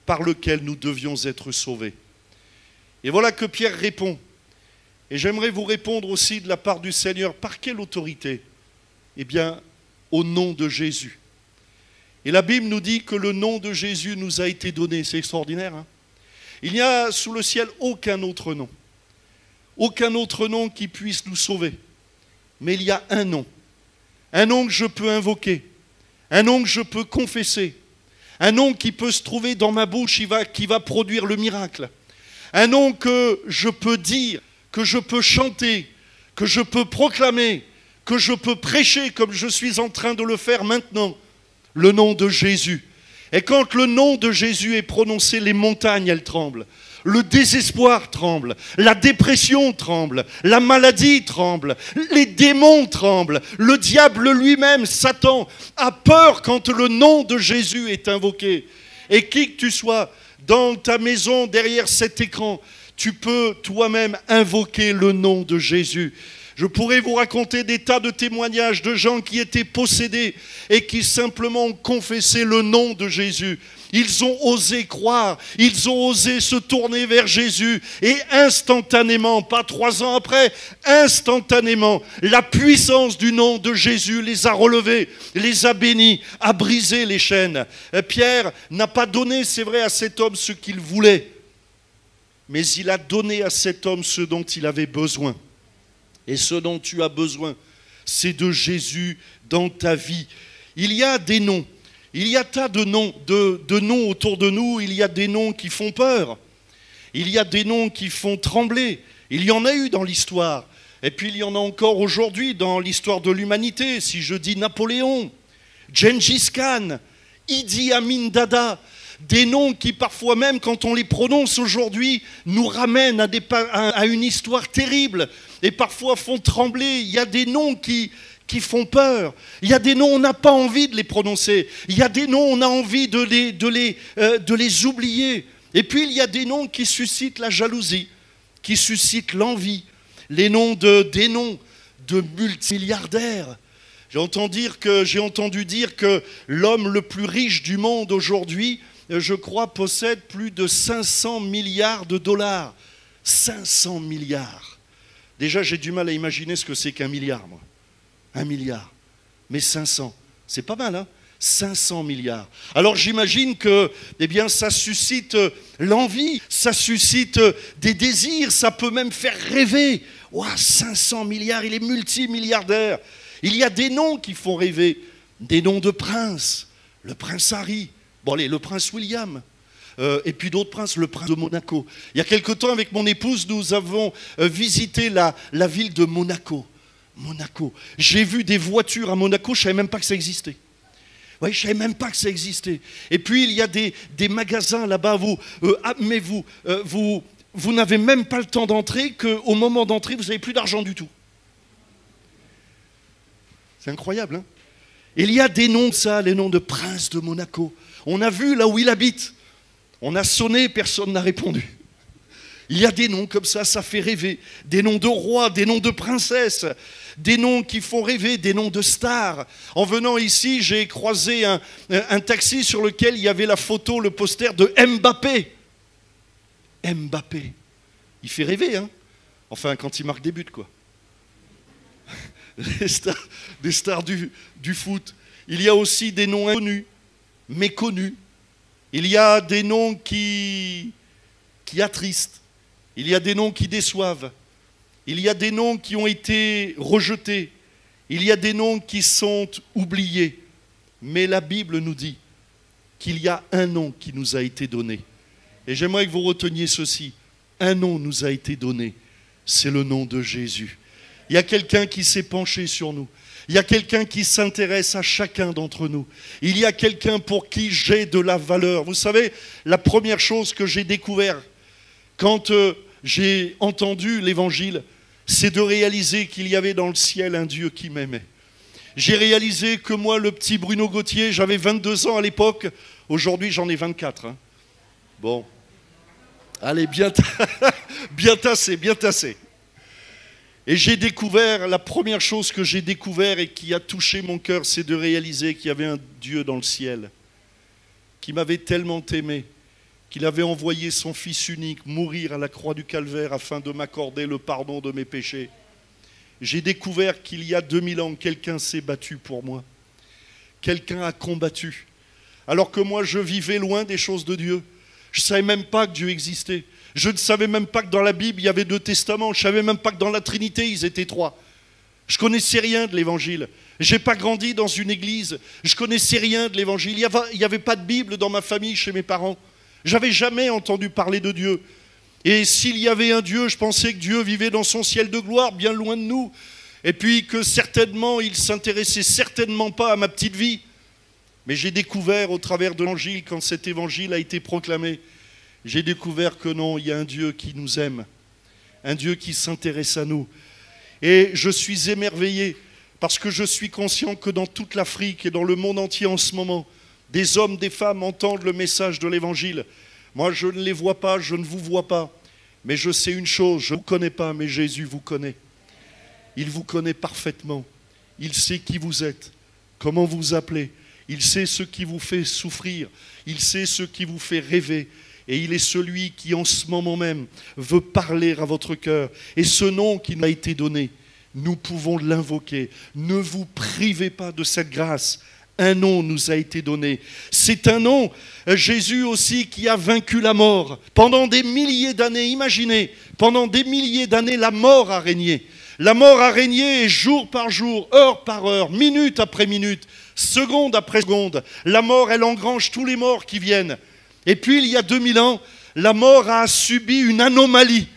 par lequel nous devions être sauvés. » Et voilà que Pierre répond. Et j'aimerais vous répondre aussi de la part du Seigneur. Par quelle autorité? Eh bien, au nom de Jésus. Et la Bible nous dit que le nom de Jésus nous a été donné. C'est extraordinaire, hein? Il n'y a sous le ciel aucun autre nom. Aucun autre nom qui puisse nous sauver. Mais il y a un nom. Un nom que je peux invoquer. Un nom que je peux confesser. Un nom qui peut se trouver dans ma bouche, qui va produire le miracle. Un nom que je peux dire, que je peux chanter, que je peux proclamer, que je peux prêcher comme je suis en train de le faire maintenant. Le nom de Jésus. Et quand le nom de Jésus est prononcé, les montagnes, elles tremblent. Le désespoir tremble, la dépression tremble, la maladie tremble, les démons tremblent, le diable lui-même, Satan, a peur quand le nom de Jésus est invoqué. Et qui que tu sois, dans ta maison, derrière cet écran, tu peux toi-même invoquer le nom de Jésus. Je pourrais vous raconter des tas de témoignages de gens qui étaient possédés et qui simplement ont confessé le nom de Jésus. Ils ont osé croire, ils ont osé se tourner vers Jésus et instantanément, pas 3 ans après, instantanément, la puissance du nom de Jésus les a relevés, les a bénis, a brisé les chaînes. Pierre n'a pas donné, c'est vrai, à cet homme ce qu'il voulait, mais il a donné à cet homme ce dont il avait besoin. Et ce dont tu as besoin, c'est de Jésus dans ta vie. Il y a des noms. Il y a tas de noms autour de nous. Il y a des noms qui font peur. Il y a des noms qui font trembler. Il y en a eu dans l'histoire. Et puis il y en a encore aujourd'hui dans l'histoire de l'humanité. Si je dis Napoléon, Gengis Khan, Idi Amin Dada, des noms qui parfois même, quand on les prononce aujourd'hui, nous ramènent à une histoire terrible et parfois font trembler. Il y a des noms qui font peur. Il y a des noms, on n'a pas envie de les prononcer. Il y a des noms, on a envie de les oublier. Et puis il y a des noms qui suscitent la jalousie, qui suscitent l'envie. Les noms des noms de multimilliardaires. J'ai entendu dire que l'homme le plus riche du monde aujourd'hui, je crois, possède plus de 500 milliards de dollars. 500 milliards. Déjà, j'ai du mal à imaginer ce que c'est qu'un milliard, moi. 1 milliard. Mais 500, c'est pas mal, hein? 500 milliards. Alors j'imagine que, eh bien, ça suscite l'envie, ça suscite des désirs, ça peut même faire rêver. Ouah, 500 milliards, il est multimilliardaire. Il y a des noms qui font rêver, des noms de princes. Le prince Harry. Bon, allez, le prince William, et puis d'autres princes, le prince de Monaco. Il y a quelque temps, avec mon épouse, nous avons visité la ville de Monaco. Monaco. J'ai vu des voitures à Monaco, je ne savais même pas que ça existait. Oui, je ne savais même pas que ça existait. Et puis, il y a des magasins là-bas, mais vous n'avez même pas le temps d'entrer, qu'au moment d'entrer, vous n'avez plus d'argent du tout. C'est incroyable, hein? Il y a des noms de ça, les noms de princes de Monaco. On a vu là où il habite. On a sonné, personne n'a répondu. Il y a des noms comme ça fait rêver. Des noms de rois, des noms de princesses, des noms qui font rêver, des noms de stars. En venant ici, j'ai croisé un taxi sur lequel il y avait la photo, le poster de Mbappé. Mbappé. Il fait rêver, hein? Enfin, quand il marque des buts, quoi. Des stars du foot. Il y a aussi des noms inconnus, méconnus. Il y a des noms qui attristent. Il y a des noms qui déçoivent. Il y a des noms qui ont été rejetés. Il y a des noms qui sont oubliés. Mais la Bible nous dit qu'il y a un nom qui nous a été donné. Et j'aimerais que vous reteniez ceci. Un nom nous a été donné. C'est le nom de Jésus. Il y a quelqu'un qui s'est penché sur nous. Il y a quelqu'un qui s'intéresse à chacun d'entre nous. Il y a quelqu'un pour qui j'ai de la valeur. Vous savez, la première chose que j'ai découvert quand j'ai entendu l'évangile, c'est de réaliser qu'il y avait dans le ciel un Dieu qui m'aimait. J'ai réalisé que moi, le petit Bruno Gauthier, j'avais 22 ans à l'époque. Aujourd'hui, j'en ai 24. Hein. Bon. Allez, bien tassé, bien tassé. Et j'ai découvert, la première chose que j'ai découvert et qui a touché mon cœur, c'est de réaliser qu'il y avait un Dieu dans le ciel qui m'avait tellement aimé, qu'il avait envoyé son Fils unique mourir à la croix du Calvaire afin de m'accorder le pardon de mes péchés. J'ai découvert qu'il y a 2000 ans, quelqu'un s'est battu pour moi. Quelqu'un a combattu. Alors que moi, je vivais loin des choses de Dieu. Je ne savais même pas que Dieu existait. Je ne savais même pas que dans la Bible, il y avait 2 testaments. Je ne savais même pas que dans la Trinité, ils étaient 3. Je ne connaissais rien de l'Évangile. Je n'ai pas grandi dans une église. Je ne connaissais rien de l'Évangile. Il n'y avait pas de Bible dans ma famille, chez mes parents. Je n'avais jamais entendu parler de Dieu. Et s'il y avait un Dieu, je pensais que Dieu vivait dans son ciel de gloire, bien loin de nous. Et puis que certainement, il ne s'intéressait certainement pas à ma petite vie. Mais j'ai découvert au travers de l'évangile, quand cet évangile a été proclamé, j'ai découvert que non, il y a un Dieu qui nous aime, un Dieu qui s'intéresse à nous. Et je suis émerveillé parce que je suis conscient que dans toute l'Afrique et dans le monde entier en ce moment, des hommes, des femmes entendent le message de l'évangile. Moi, je ne les vois pas, je ne vous vois pas. Mais je sais une chose, je ne vous connais pas, mais Jésus vous connaît. Il vous connaît parfaitement. Il sait qui vous êtes, comment vous appelez. Il sait ce qui vous fait souffrir. Il sait ce qui vous fait rêver. Et il est celui qui, en ce moment même, veut parler à votre cœur. Et ce nom qui nous a été donné, nous pouvons l'invoquer. Ne vous privez pas de cette grâce. Un nom nous a été donné. C'est un nom, Jésus aussi, qui a vaincu la mort. Pendant des milliers d'années, imaginez, pendant des milliers d'années, la mort a régné. La mort a régné jour par jour, heure par heure, minute après minute, seconde après seconde. La mort, elle engrange tous les morts qui viennent. Et puis, il y a 2000 ans, la mort a subi une anomalie.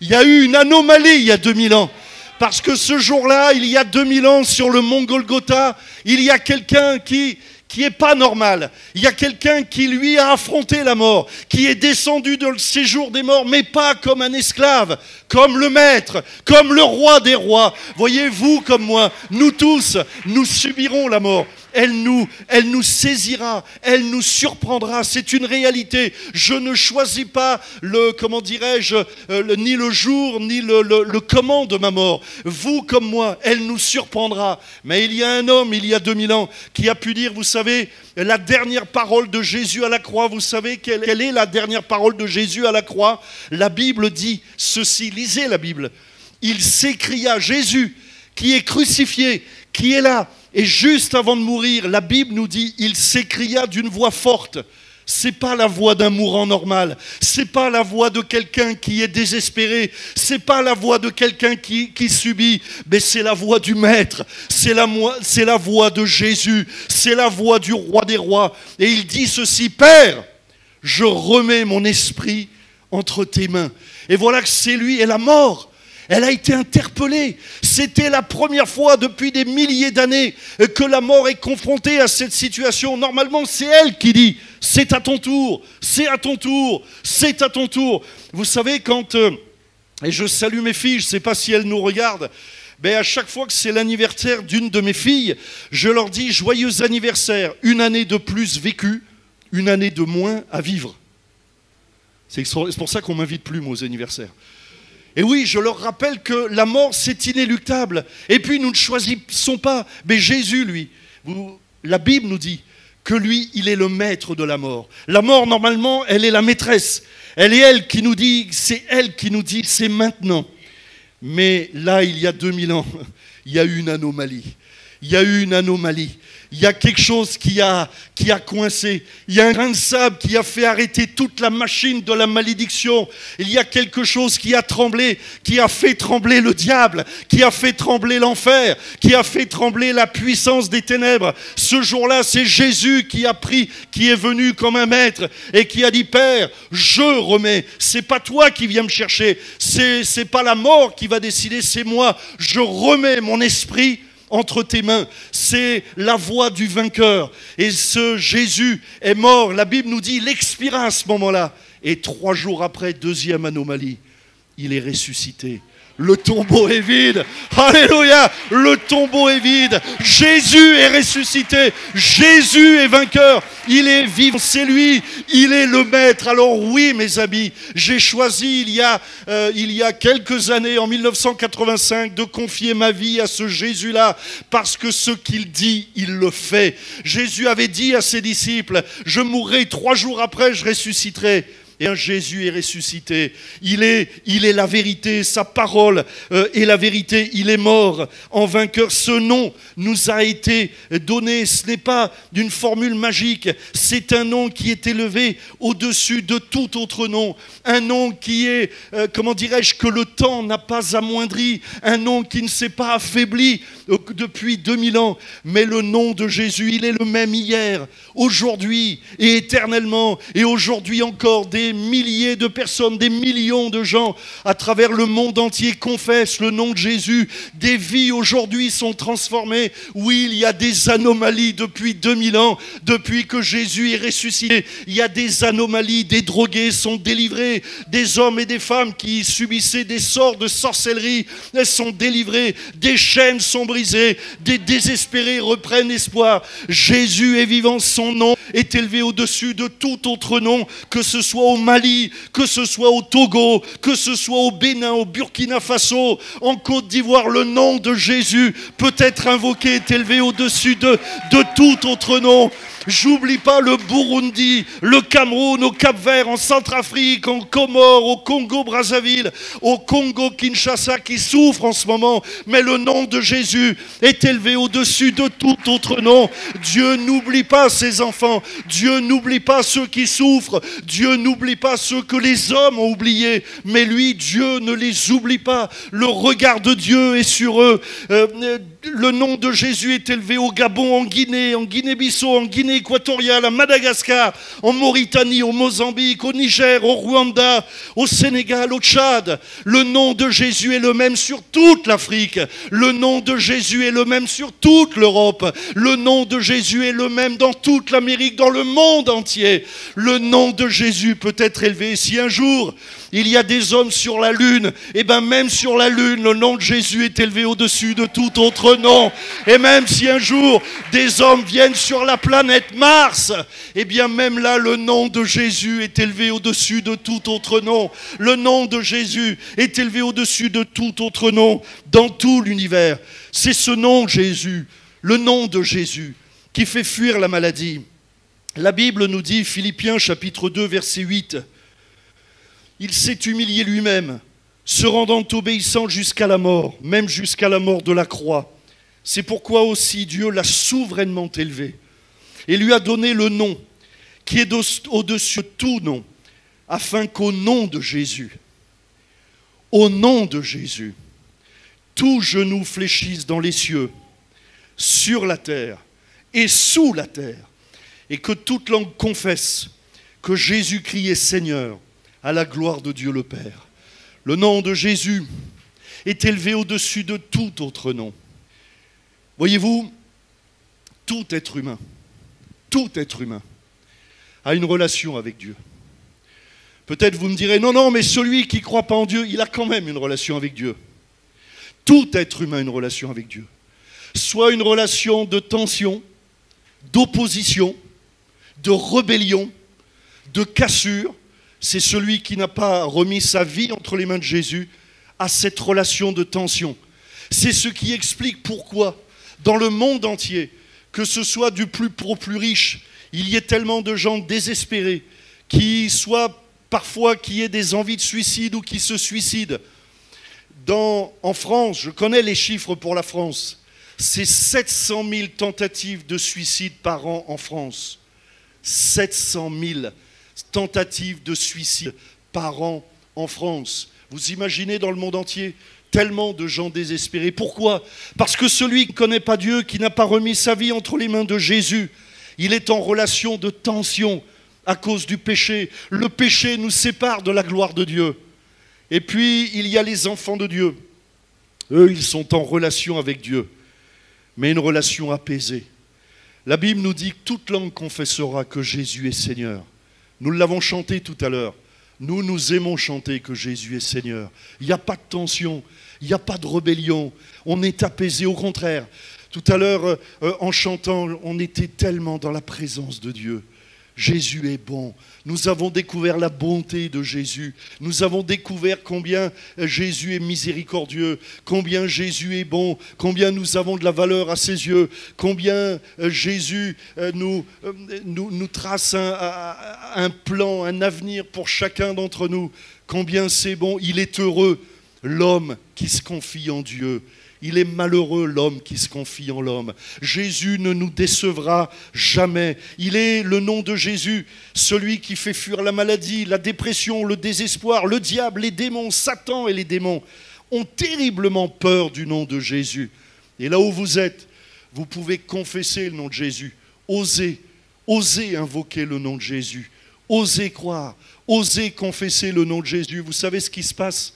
Il y a eu une anomalie il y a 2000 ans. Parce que ce jour-là, il y a 2000 ans, sur le mont Golgotha, il y a quelqu'un qui n'est pas normal. Il y a quelqu'un qui, lui, a affronté la mort, qui est descendu dans le séjour des morts, mais pas comme un esclave, comme le maître, comme le roi des rois. Voyez-vous comme moi, nous tous, nous subirons la mort. Elle nous saisira, elle nous surprendra, c'est une réalité. Je ne choisis pas ni le jour, ni le comment de ma mort. Vous comme moi, elle nous surprendra. Mais il y a un homme, il y a 2000 ans, qui a pu dire, vous savez, la dernière parole de Jésus à la croix, vous savez quelle est la dernière parole de Jésus à la croix? La Bible dit ceci, lisez la Bible. Il s'écria, Jésus, qui est crucifié, qui est là. Et juste avant de mourir, la Bible nous dit, il s'écria d'une voix forte. C'est pas la voix d'un mourant normal. C'est pas la voix de quelqu'un qui est désespéré. C'est pas la voix de quelqu'un qui subit. Mais c'est la voix du Maître. C'est la voix de Jésus. C'est la voix du Roi des Rois. Et il dit ceci, Père, je remets mon esprit entre tes mains. Et voilà que c'est lui et la mort. Elle a été interpellée. C'était la première fois depuis des milliers d'années que la mort est confrontée à cette situation. Normalement, c'est elle qui dit « c'est à ton tour, c'est à ton tour, c'est à ton tour ». Vous savez, quand... et je salue mes filles, je ne sais pas si elles nous regardent, mais à chaque fois que c'est l'anniversaire d'une de mes filles, je leur dis « joyeux anniversaire, une année de plus vécue, une année de moins à vivre ». C'est pour ça qu'on ne m'invite plus, moi, aux anniversaires. Et oui, je leur rappelle que la mort, c'est inéluctable. Et puis, nous ne choisissons pas. Mais Jésus, lui, la Bible nous dit que lui, il est le maître de la mort. La mort, normalement, elle est la maîtresse. C'est elle qui nous dit, c'est maintenant. Mais là, il y a 2000 ans, il y a eu une anomalie. Il y a eu une anomalie. Il y a quelque chose qui a coincé. Il y a un grain de sable qui a fait arrêter toute la machine de la malédiction. Il y a quelque chose qui a tremblé, qui a fait trembler le diable, qui a fait trembler l'enfer, qui a fait trembler la puissance des ténèbres. Ce jour-là, c'est Jésus qui est venu comme un maître et qui a dit, Père, je remets. C'est pas toi qui viens me chercher. C'est pas la mort qui va décider, c'est moi. Je remets mon esprit entre tes mains. C'est la voix du vainqueur. Et ce Jésus est mort. La Bible nous dit, il expira à ce moment-là. Et 3 jours après, deuxième anomalie, il est ressuscité. Le tombeau est vide. Alléluia. Le tombeau est vide. Jésus est ressuscité. Jésus est vainqueur. Il est vivant. C'est lui. Il est le maître. Alors oui, mes amis, j'ai choisi il y a quelques années, en 1985, de confier ma vie à ce Jésus-là. Parce que ce qu'il dit, il le fait. Jésus avait dit à ses disciples, je mourrai 3 jours après, je ressusciterai. Et un Jésus est ressuscité. Il est la vérité, sa parole est la vérité. Il est mort en vainqueur. Ce nom nous a été donné. Ce n'est pas d'une formule magique. C'est un nom qui est élevé au-dessus de tout autre nom. Un nom qui est, que le temps n'a pas amoindri. Un nom qui ne s'est pas affaibli depuis 2000 ans. Mais le nom de Jésus, il est le même hier, aujourd'hui et éternellement. Et aujourd'hui encore, des des milliers de personnes, des millions de gens à travers le monde entier confessent le nom de Jésus. Des vies aujourd'hui sont transformées. Oui, il y a des anomalies depuis 2000 ans, depuis que Jésus est ressuscité. Il y a des anomalies, des drogués sont délivrés, des hommes et des femmes qui subissaient des sorts de sorcellerie, elles sont délivrées, des chaînes sont brisées, des désespérés reprennent espoir. Jésus est vivant, son nom est élevé au-dessus de tout autre nom, que ce soit au Mali, que ce soit au Togo, que ce soit au Bénin, au Burkina Faso, en Côte d'Ivoire. Le nom de Jésus peut être invoqué, est élevé au-dessus de tout autre nom. J'oublie pas le Burundi, le Cameroun, au Cap-Vert, en Centrafrique, en Comores, au Congo-Brazzaville, au Congo-Kinshasa qui souffre en ce moment. Mais le nom de Jésus est élevé au-dessus de tout autre nom. Dieu n'oublie pas ses enfants. Dieu n'oublie pas ceux qui souffrent. Dieu n'oublie pas ceux que les hommes ont oubliés. Mais lui, Dieu ne les oublie pas. Le regard de Dieu est sur eux. Le nom de Jésus est élevé au Gabon, en Guinée-Bissau, en Guinée équatoriale, à Madagascar, en Mauritanie, au Mozambique, au Niger, au Rwanda, au Sénégal, au Tchad. Le nom de Jésus est le même sur toute l'Afrique. Le nom de Jésus est le même sur toute l'Europe. Le nom de Jésus est le même dans toute l'Amérique, dans le monde entier. Le nom de Jésus peut être élevé. Si un jour il y a des hommes sur la lune, et bien même sur la lune, le nom de Jésus est élevé au-dessus de tout autre nom. Et même si un jour des hommes viennent sur la planète Mars, et bien même là, le nom de Jésus est élevé au-dessus de tout autre nom. Le nom de Jésus est élevé au-dessus de tout autre nom dans tout l'univers. C'est ce nom Jésus, le nom de Jésus, qui fait fuir la maladie. La Bible nous dit, Philippiens chapitre 2, verset 8, « Il s'est humilié lui-même, se rendant obéissant jusqu'à la mort, même jusqu'à la mort de la croix. C'est pourquoi aussi Dieu l'a souverainement élevé et lui a donné le nom qui est au-dessus de tout nom, afin qu'au nom de Jésus, tout genou fléchisse dans les cieux, sur la terre et sous la terre, et que toute langue confesse que Jésus-Christ est Seigneur, à la gloire de Dieu le Père. » Le nom de Jésus est élevé au-dessus de tout autre nom. Voyez-vous, tout être humain a une relation avec Dieu. Peut-être vous me direz, non, mais celui qui ne croit pas en Dieu, il a quand même une relation avec Dieu. Tout être humain a une relation avec Dieu. Soit une relation de tension, d'opposition, de rébellion, de cassure. C'est celui qui n'a pas remis sa vie entre les mains de Jésus à cette relation de tension. C'est ce qui explique pourquoi, dans le monde entier, que ce soit du plus pauvre au plus riche, il y ait tellement de gens désespérés, qui soient parfois qui aient des envies de suicide ou qui se suicident. En France, je connais les chiffres pour la France, c'est 700 000 tentatives de suicide par an en France. 700 000 tentatives de suicide par an en France. Vous imaginez dans le monde entier tellement de gens désespérés. Pourquoi? Parce que celui qui ne connaît pas Dieu, qui n'a pas remis sa vie entre les mains de Jésus, il est en relation de tension à cause du péché. Le péché nous sépare de la gloire de Dieu. Et puis, il y a les enfants de Dieu. Eux, ils sont en relation avec Dieu, mais une relation apaisée. La Bible nous dit que toute langue confessera que Jésus est Seigneur. Nous l'avons chanté tout à l'heure. Nous aimons chanter que Jésus est Seigneur. Il n'y a pas de tension, il n'y a pas de rébellion. On est apaisé, au contraire. Tout à l'heure, en chantant, on était tellement dans la présence de Dieu. Jésus est bon. Nous avons découvert la bonté de Jésus. Nous avons découvert combien Jésus est miséricordieux, combien Jésus est bon, combien nous avons de la valeur à ses yeux, combien Jésus nous trace un plan, un avenir pour chacun d'entre nous. Combien c'est bon. Il est heureux, l'homme qui se confie en Dieu. Il est malheureux l'homme qui se confie en l'homme. Jésus ne nous décevra jamais. Il est le nom de Jésus, celui qui fait fuir la maladie, la dépression, le désespoir, le diable, les démons. Satan et les démons ont terriblement peur du nom de Jésus. Et là où vous êtes, vous pouvez confesser le nom de Jésus. Osez invoquer le nom de Jésus. Osez croire, Osez confesser le nom de Jésus. Vous savez ce qui se passe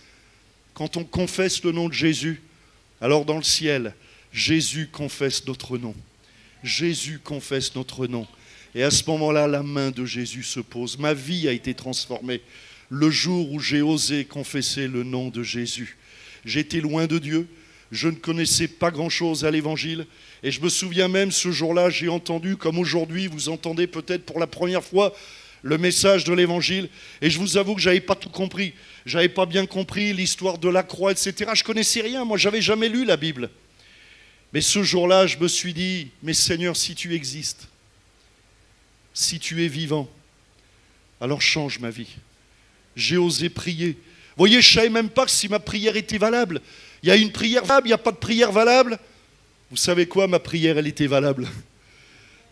quand on confesse le nom de Jésus? Alors dans le ciel, Jésus confesse notre nom. Jésus confesse notre nom. Et à ce moment-là, la main de Jésus se pose. Ma vie a été transformée le jour où j'ai osé confesser le nom de Jésus. J'étais loin de Dieu. Je ne connaissais pas grand-chose à l'Évangile. Et je me souviens même, ce jour-là, j'ai entendu, comme aujourd'hui, vous entendez peut-être pour la première fois, le message de l'Évangile. Et je vous avoue que je n'avais pas tout compris. Je n'avais pas bien compris l'histoire de la croix, etc. Je ne connaissais rien. Moi, je n'avais jamais lu la Bible. Mais ce jour-là, je me suis dit, mais Seigneur, si tu existes, si tu es vivant, alors change ma vie. J'ai osé prier. Vous voyez, je ne savais même pas si ma prière était valable. Il y a une prière valable, il n'y a pas de prière valable. Vous savez quoi, ma prière, elle était valable.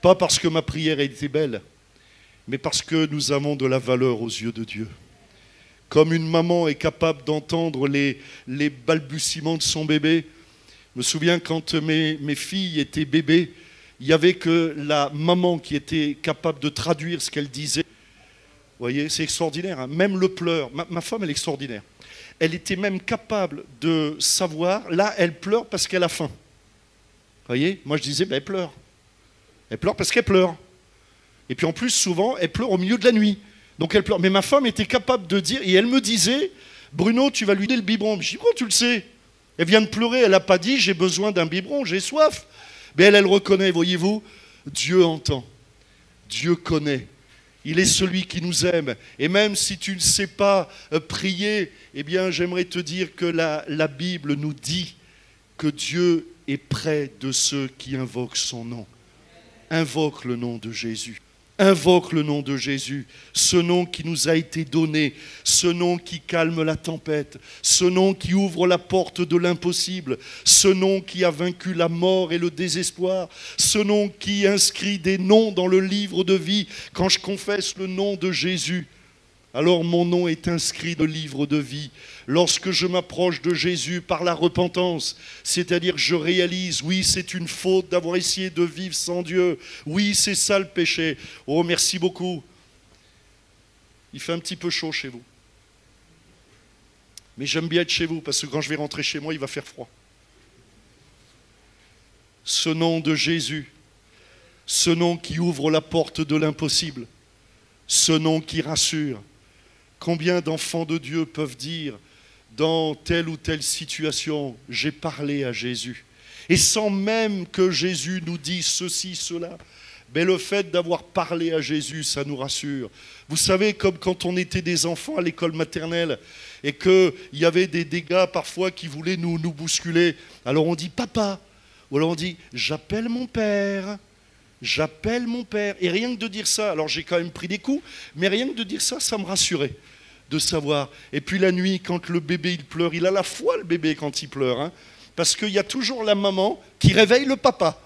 Pas parce que ma prière était belle, mais parce que nous avons de la valeur aux yeux de Dieu. Comme une maman est capable d'entendre les balbutiements de son bébé. Je me souviens quand mes filles étaient bébés, il n'y avait que la maman qui était capable de traduire ce qu'elle disait. Vous voyez, c'est extraordinaire. Hein. Même le pleur. Ma femme, elle est extraordinaire. Elle était même capable de savoir, là, elle pleure parce qu'elle a faim. Vous voyez, moi je disais, ben, elle pleure. Elle pleure parce qu'elle pleure. Et puis en plus, souvent, elle pleure au milieu de la nuit. Donc elle pleure. Mais ma femme était capable de dire, et elle me disait, Bruno, tu vas lui donner le biberon. Je dis, comment tu le sais? Elle vient de pleurer, elle n'a pas dit, j'ai besoin d'un biberon, j'ai soif. Mais elle reconnaît, voyez-vous, Dieu entend. Dieu connaît. Il est celui qui nous aime. Et même si tu ne sais pas prier, eh bien, j'aimerais te dire que la Bible nous dit que Dieu est près de ceux qui invoquent son nom. Invoque le nom de Jésus. Invoque le nom de Jésus, ce nom qui nous a été donné, ce nom qui calme la tempête, ce nom qui ouvre la porte de l'impossible, ce nom qui a vaincu la mort et le désespoir, ce nom qui inscrit des noms dans le livre de vie. Quand je confesse le nom de Jésus, alors mon nom est inscrit dans le livre de vie. Lorsque je m'approche de Jésus par la repentance, c'est-à-dire je réalise, oui, c'est une faute d'avoir essayé de vivre sans Dieu. Oui, c'est ça le péché. Oh, merci beaucoup. Il fait un petit peu chaud chez vous. Mais j'aime bien être chez vous parce que quand je vais rentrer chez moi, il va faire froid. Ce nom de Jésus, ce nom qui ouvre la porte de l'impossible, ce nom qui rassure. Combien d'enfants de Dieu peuvent dire, dans telle ou telle situation, j'ai parlé à Jésus. Et sans même que Jésus nous dise ceci, cela, mais le fait d'avoir parlé à Jésus, ça nous rassure. Vous savez, comme quand on était des enfants à l'école maternelle et qu'il y avait des gars parfois qui voulaient nous bousculer. Alors on dit papa, ou alors on dit j'appelle mon père. J'appelle mon père. Et rien que de dire ça, alors j'ai quand même pris des coups, mais rien que de dire ça, ça me rassurait de savoir. Et puis la nuit, quand le bébé il pleure, il a la foi le bébé quand il pleure, hein, parce qu'il y a toujours la maman qui réveille le papa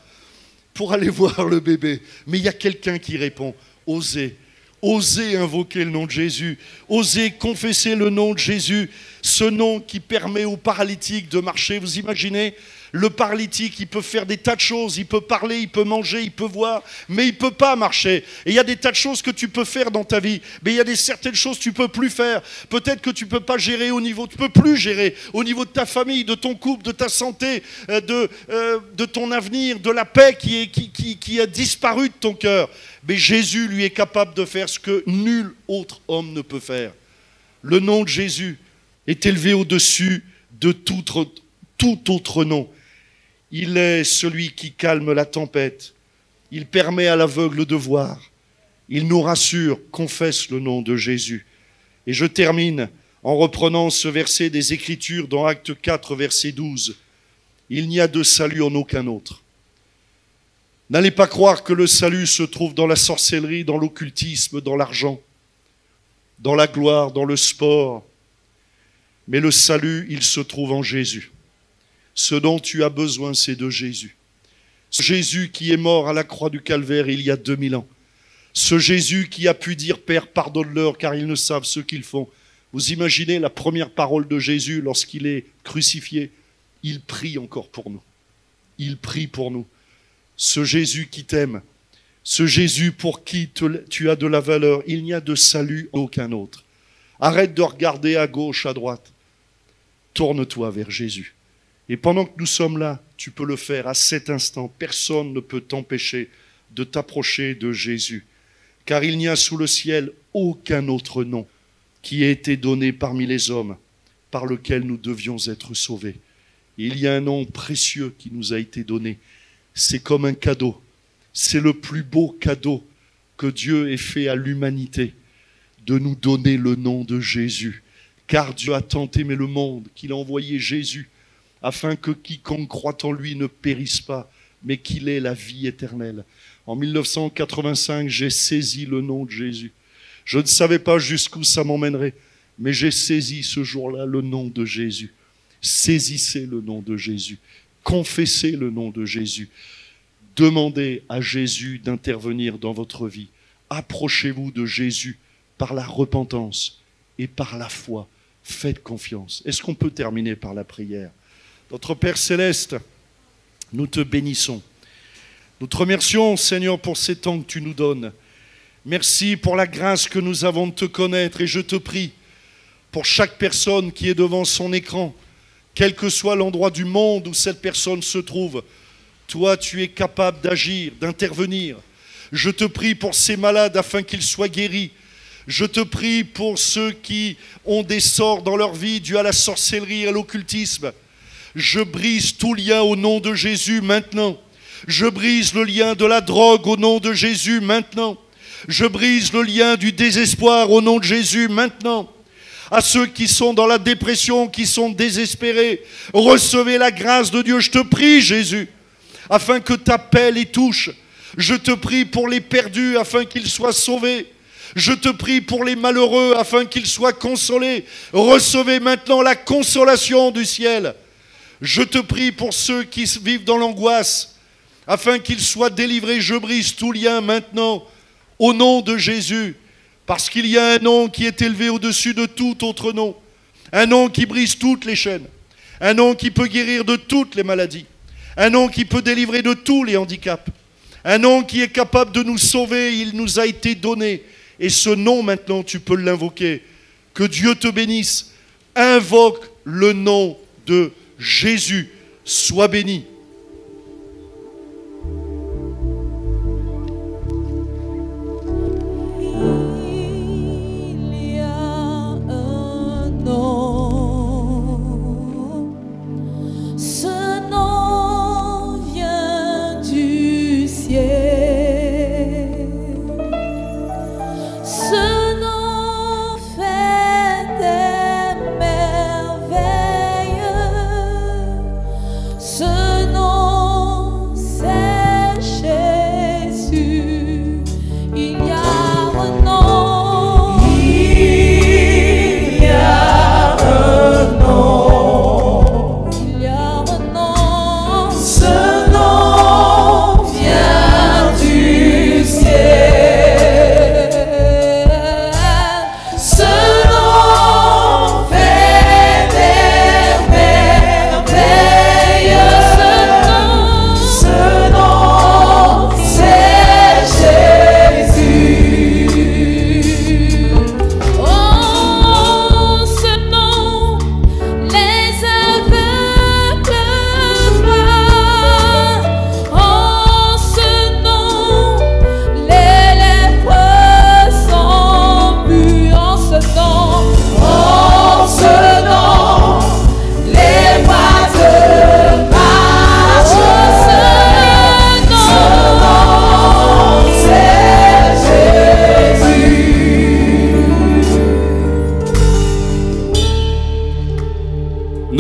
pour aller voir le bébé. Mais il y a quelqu'un qui répond, osez. Osez invoquer le nom de Jésus. Osez confesser le nom de Jésus. Ce nom qui permet aux paralytiques de marcher. Vous imaginez ? Le paralytique, il peut faire des tas de choses. Il peut parler, il peut manger, il peut voir. Mais il ne peut pas marcher. Et il y a des tas de choses que tu peux faire dans ta vie. Mais il y a certaines choses que tu ne peux plus faire. Peut-être que tu ne peux pas gérer au niveau... Tu ne peux plus gérer au niveau de ta famille, de ton couple, de ta santé, de ton avenir, de la paix qui a disparu de ton cœur. Mais Jésus, lui, est capable de faire ce que nul autre homme ne peut faire. Le nom de Jésus est élevé au-dessus de tout autre nom. Il est celui qui calme la tempête. Il permet à l'aveugle de voir. Il nous rassure, confesse le nom de Jésus. Et je termine en reprenant ce verset des Écritures dans Acte 4, verset 12. Il n'y a de salut en aucun autre. N'allez pas croire que le salut se trouve dans la sorcellerie, dans l'occultisme, dans l'argent, dans la gloire, dans le sport. Mais le salut, il se trouve en Jésus. Ce dont tu as besoin, c'est de Jésus. Ce Jésus qui est mort à la croix du Calvaire il y a 2000 ans. Ce Jésus qui a pu dire « Père, pardonne-leur car ils ne savent ce qu'ils font ». Vous imaginez la première parole de Jésus lorsqu'il est crucifié. Il prie encore pour nous. Il prie pour nous. Ce Jésus qui t'aime, ce Jésus pour qui tu as de la valeur, il n'y a de salut en aucun autre. Arrête de regarder à gauche, à droite. Tourne-toi vers Jésus. Et pendant que nous sommes là, tu peux le faire à cet instant. Personne ne peut t'empêcher de t'approcher de Jésus. Car il n'y a sous le ciel aucun autre nom qui ait été donné parmi les hommes par lequel nous devions être sauvés. Il y a un nom précieux qui nous a été donné. C'est comme un cadeau. C'est le plus beau cadeau que Dieu ait fait à l'humanité, de nous donner le nom de Jésus. Car Dieu a tant aimé le monde qu'il a envoyé Jésus afin que quiconque croit en lui ne périsse pas, mais qu'il ait la vie éternelle. En 1985, j'ai saisi le nom de Jésus. Je ne savais pas jusqu'où ça m'emmènerait, mais j'ai saisi ce jour-là le nom de Jésus. Saisissez le nom de Jésus. Confessez le nom de Jésus. Demandez à Jésus d'intervenir dans votre vie. Approchez-vous de Jésus par la repentance et par la foi. Faites confiance. Est-ce qu'on peut terminer par la prière? Notre Père Céleste, nous te bénissons. Nous te remercions, Seigneur, pour ces temps que tu nous donnes. Merci pour la grâce que nous avons de te connaître. Et je te prie, pour chaque personne qui est devant son écran, quel que soit l'endroit du monde où cette personne se trouve, toi, tu es capable d'agir, d'intervenir. Je te prie pour ces malades afin qu'ils soient guéris. Je te prie pour ceux qui ont des sorts dans leur vie dus à la sorcellerie et à l'occultisme. Je brise tout lien au nom de Jésus maintenant. Je brise le lien de la drogue au nom de Jésus maintenant. Je brise le lien du désespoir au nom de Jésus maintenant. À ceux qui sont dans la dépression, qui sont désespérés, recevez la grâce de Dieu. Je te prie, Jésus, afin que ta paix les touche. Je te prie pour les perdus, afin qu'ils soient sauvés. Je te prie pour les malheureux, afin qu'ils soient consolés. Recevez maintenant la consolation du ciel. Je te prie pour ceux qui vivent dans l'angoisse, afin qu'ils soient délivrés. Je brise tout lien maintenant, au nom de Jésus. Parce qu'il y a un nom qui est élevé au-dessus de tout autre nom. Un nom qui brise toutes les chaînes. Un nom qui peut guérir de toutes les maladies. Un nom qui peut délivrer de tous les handicaps. Un nom qui est capable de nous sauver. Il nous a été donné. Et ce nom maintenant, tu peux l'invoquer. Que Dieu te bénisse. Invoque le nom de Jésus. Sois béni.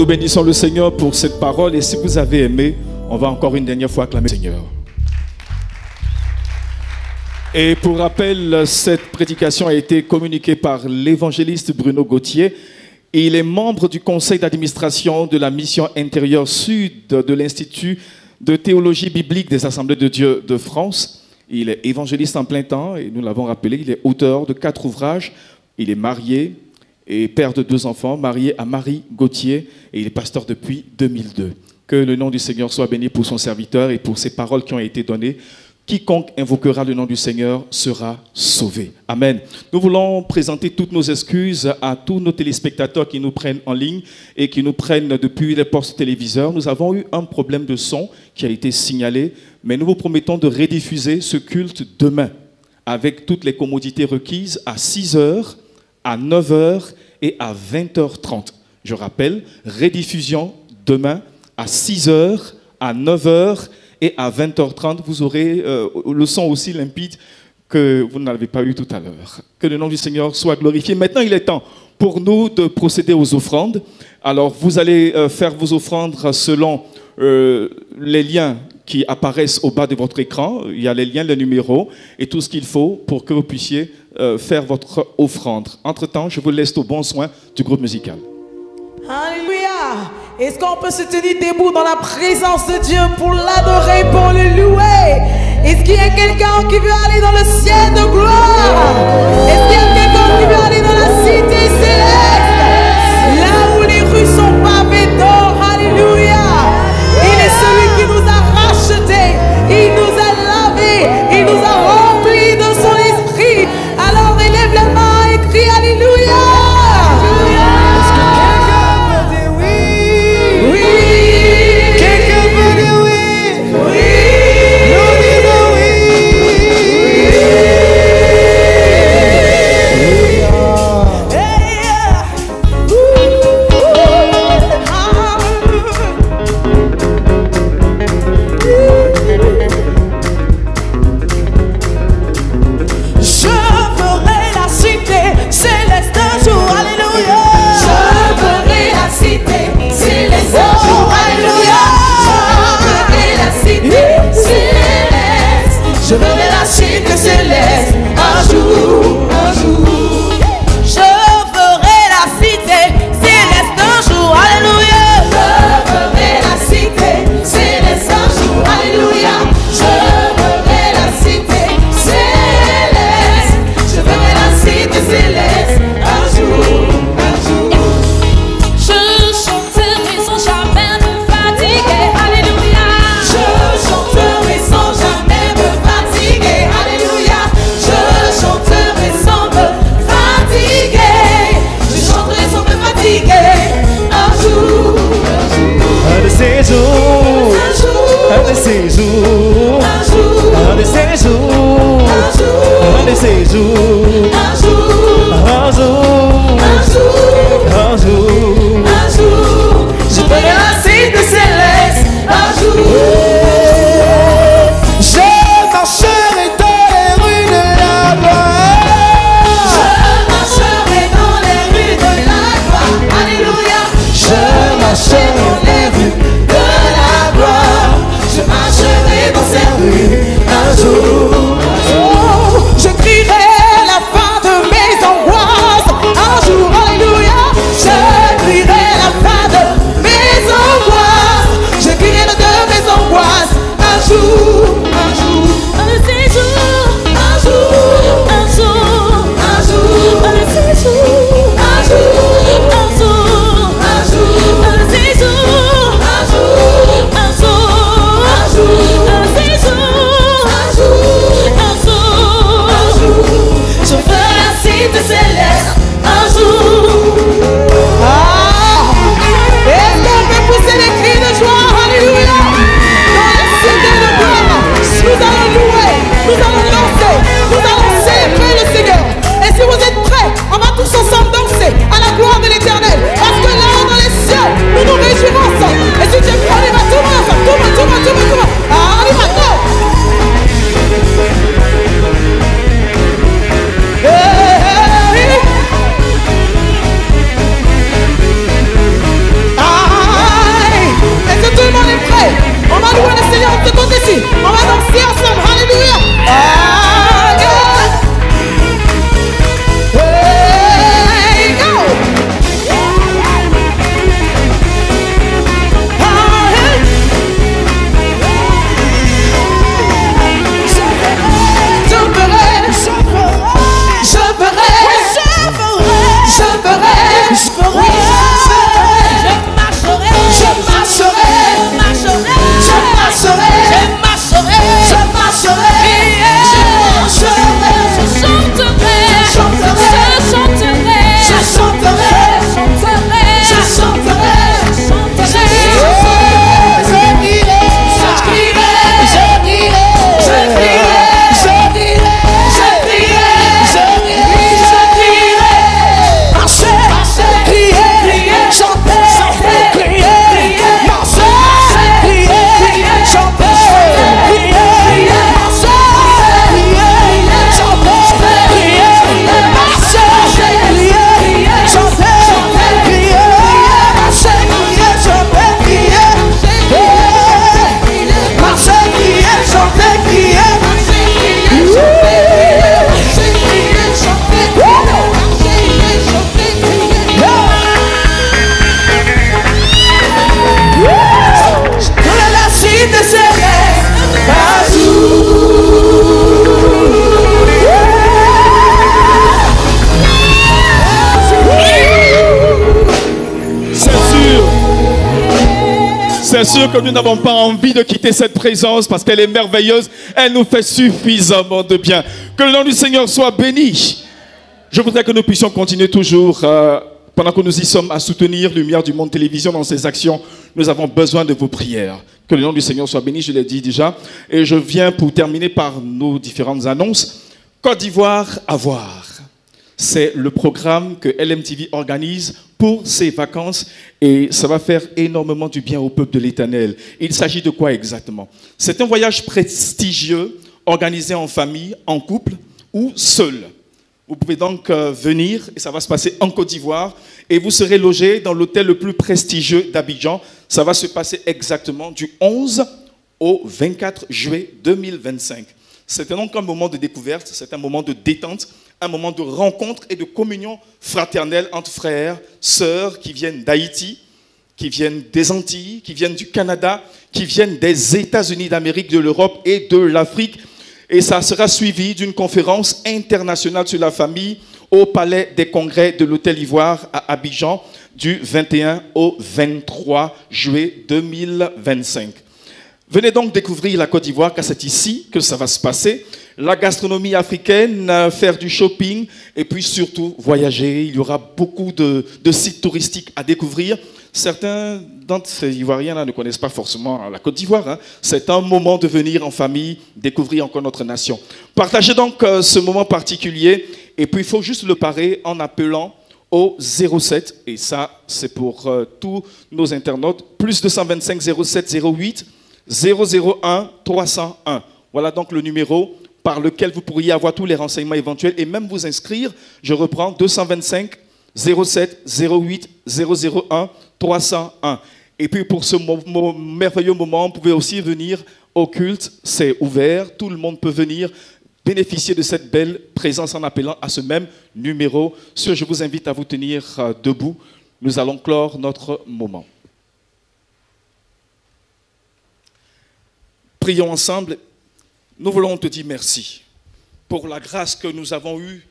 Nous bénissons le Seigneur pour cette parole et si vous avez aimé, on va encore une dernière fois acclamer le Seigneur. Et pour rappel, cette prédication a été communiquée par l'évangéliste Bruno Gauthier. Il est membre du conseil d'administration de la mission intérieure sud de l'Institut de théologie biblique des Assemblées de Dieu de France. Il est évangéliste en plein temps et nous l'avons rappelé, il est auteur de 4 ouvrages. Il est marié et père de 2 enfants, marié à Marie Gauthier, et il est pasteur depuis 2002. Que le nom du Seigneur soit béni pour son serviteur et pour ces paroles qui ont été données. Quiconque invoquera le nom du Seigneur sera sauvé. Amen. Nous voulons présenter toutes nos excuses à tous nos téléspectateurs qui nous prennent en ligne et qui nous prennent depuis les postes téléviseurs. Nous avons eu un problème de son qui a été signalé, mais nous vous promettons de rediffuser ce culte demain avec toutes les commodités requises à 6h, à 9h et à 20h30. Je rappelle, rediffusion demain à 6h, à 9h et à 20h30, vous aurez le son aussi limpide que vous n'avez pas eu tout à l'heure. Que le nom du Seigneur soit glorifié. Maintenant, il est temps pour nous de procéder aux offrandes. Alors, vous allez faire vos offrandes selon les liens qui apparaissent au bas de votre écran. Il y a les liens, les numéros et tout ce qu'il faut pour que vous puissiez faire votre offrande. Entre-temps, je vous laisse au bon soin du groupe musical. Alléluia. Est-ce qu'on peut se tenir debout dans la présence de Dieu pour l'adorer, pour le louer? Est-ce qu'il y a quelqu'un qui veut aller dans le ciel de gloire? Est-ce qu'il y a quelqu'un qui veut aller dans la cité céleste? Là où les rues sont pavées d'or. Alléluia. Il est celui qui nous a rachetés. Il nous a lavés. Il nous a remplis de son esprit. Alors élève la main et crie Alléluia. C'est sûr que nous n'avons pas envie de quitter cette présence parce qu'elle est merveilleuse. Elle nous fait suffisamment de bien. Que le nom du Seigneur soit béni. Je voudrais que nous puissions continuer toujours, pendant que nous y sommes, à soutenir Lumière du Monde Télévision dans ses actions. Nous avons besoin de vos prières. Que le nom du Seigneur soit béni, je l'ai dit déjà. Et je viens pour terminer par nos différentes annonces. Côte d'Ivoire à voir. C'est le programme que LMTV organise pour ses vacances et ça va faire énormément du bien au peuple de l'Éternel. Il s'agit de quoi exactement? C'est un voyage prestigieux organisé en famille, en couple ou seul. Vous pouvez donc venir et ça va se passer en Côte d'Ivoire et vous serez logé dans l'hôtel le plus prestigieux d'Abidjan. Ça va se passer exactement du 11 au 24 juillet 2025. C'est donc un moment de découverte, c'est un moment de détente, un moment de rencontre et de communion fraternelle entre frères, sœurs qui viennent d'Haïti, qui viennent des Antilles, qui viennent du Canada, qui viennent des États-Unis d'Amérique, de l'Europe et de l'Afrique. Et ça sera suivi d'une conférence internationale sur la famille au Palais des Congrès de l'Hôtel Ivoire à Abidjan du 21 au 23 juillet 2025. Venez donc découvrir la Côte d'Ivoire, car c'est ici que ça va se passer. La gastronomie africaine, faire du shopping et puis surtout voyager. Il y aura beaucoup de sites touristiques à découvrir. Certains d'entre ces Ivoiriens là, ne connaissent pas forcément la Côte d'Ivoire. Hein. C'est un moment de venir en famille, découvrir encore notre nation. Partagez donc ce moment particulier et puis il faut juste le parer en appelant au 07. Et ça, c'est pour tous nos internautes. Plus 225 07 08 001 301. Voilà donc le numéro par lequel vous pourriez avoir tous les renseignements éventuels et même vous inscrire. Je reprends 225 07 08 001 301. Et puis pour ce merveilleux moment, vous pouvez aussi venir au culte. C'est ouvert, tout le monde peut venir bénéficier de cette belle présence en appelant à ce même numéro. Je vous invite à vous tenir debout. Nous allons clore notre moment. Prions ensemble. Nous voulons te dire merci pour la grâce que nous avons eue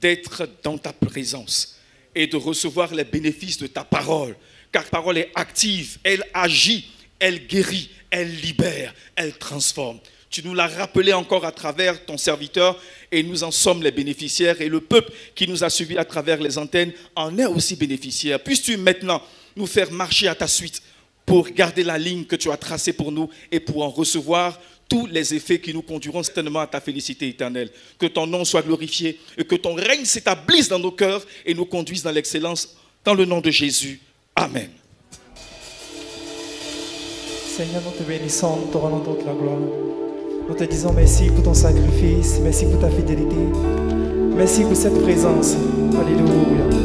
d'être dans ta présence et de recevoir les bénéfices de ta parole. Car ta parole est active, elle agit, elle guérit, elle libère, elle transforme. Tu nous l'as rappelé encore à travers ton serviteur et nous en sommes les bénéficiaires et le peuple qui nous a suivis à travers les antennes en est aussi bénéficiaire. Puisses-tu maintenant nous faire marcher à ta suite pour garder la ligne que tu as tracée pour nous et pour en recevoir tous les effets qui nous conduiront certainement à ta félicité éternelle. Que ton nom soit glorifié et que ton règne s'établisse dans nos cœurs et nous conduise dans l'excellence. Dans le nom de Jésus. Amen. Seigneur, nous te bénissons, nous te rendons toute la gloire. Nous te disons merci pour ton sacrifice, merci pour ta fidélité, merci pour cette présence. Alléluia.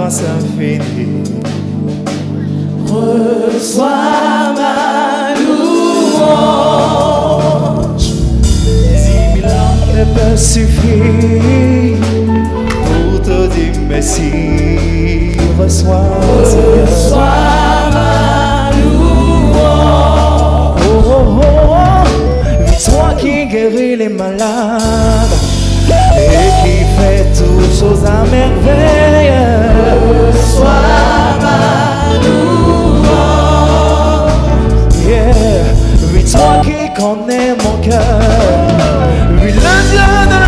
Infinie. Reçois ma louange. 10 000 ans ne peuvent suffire pour te dire merci. Reçois ma louange. Oh, oh, oh. Toi qui guéris les malades et qui fait toutes choses à merveille. Reçois ma louange. Yeah. Oui, toi qui connais mon cœur. Oui, le Dieu de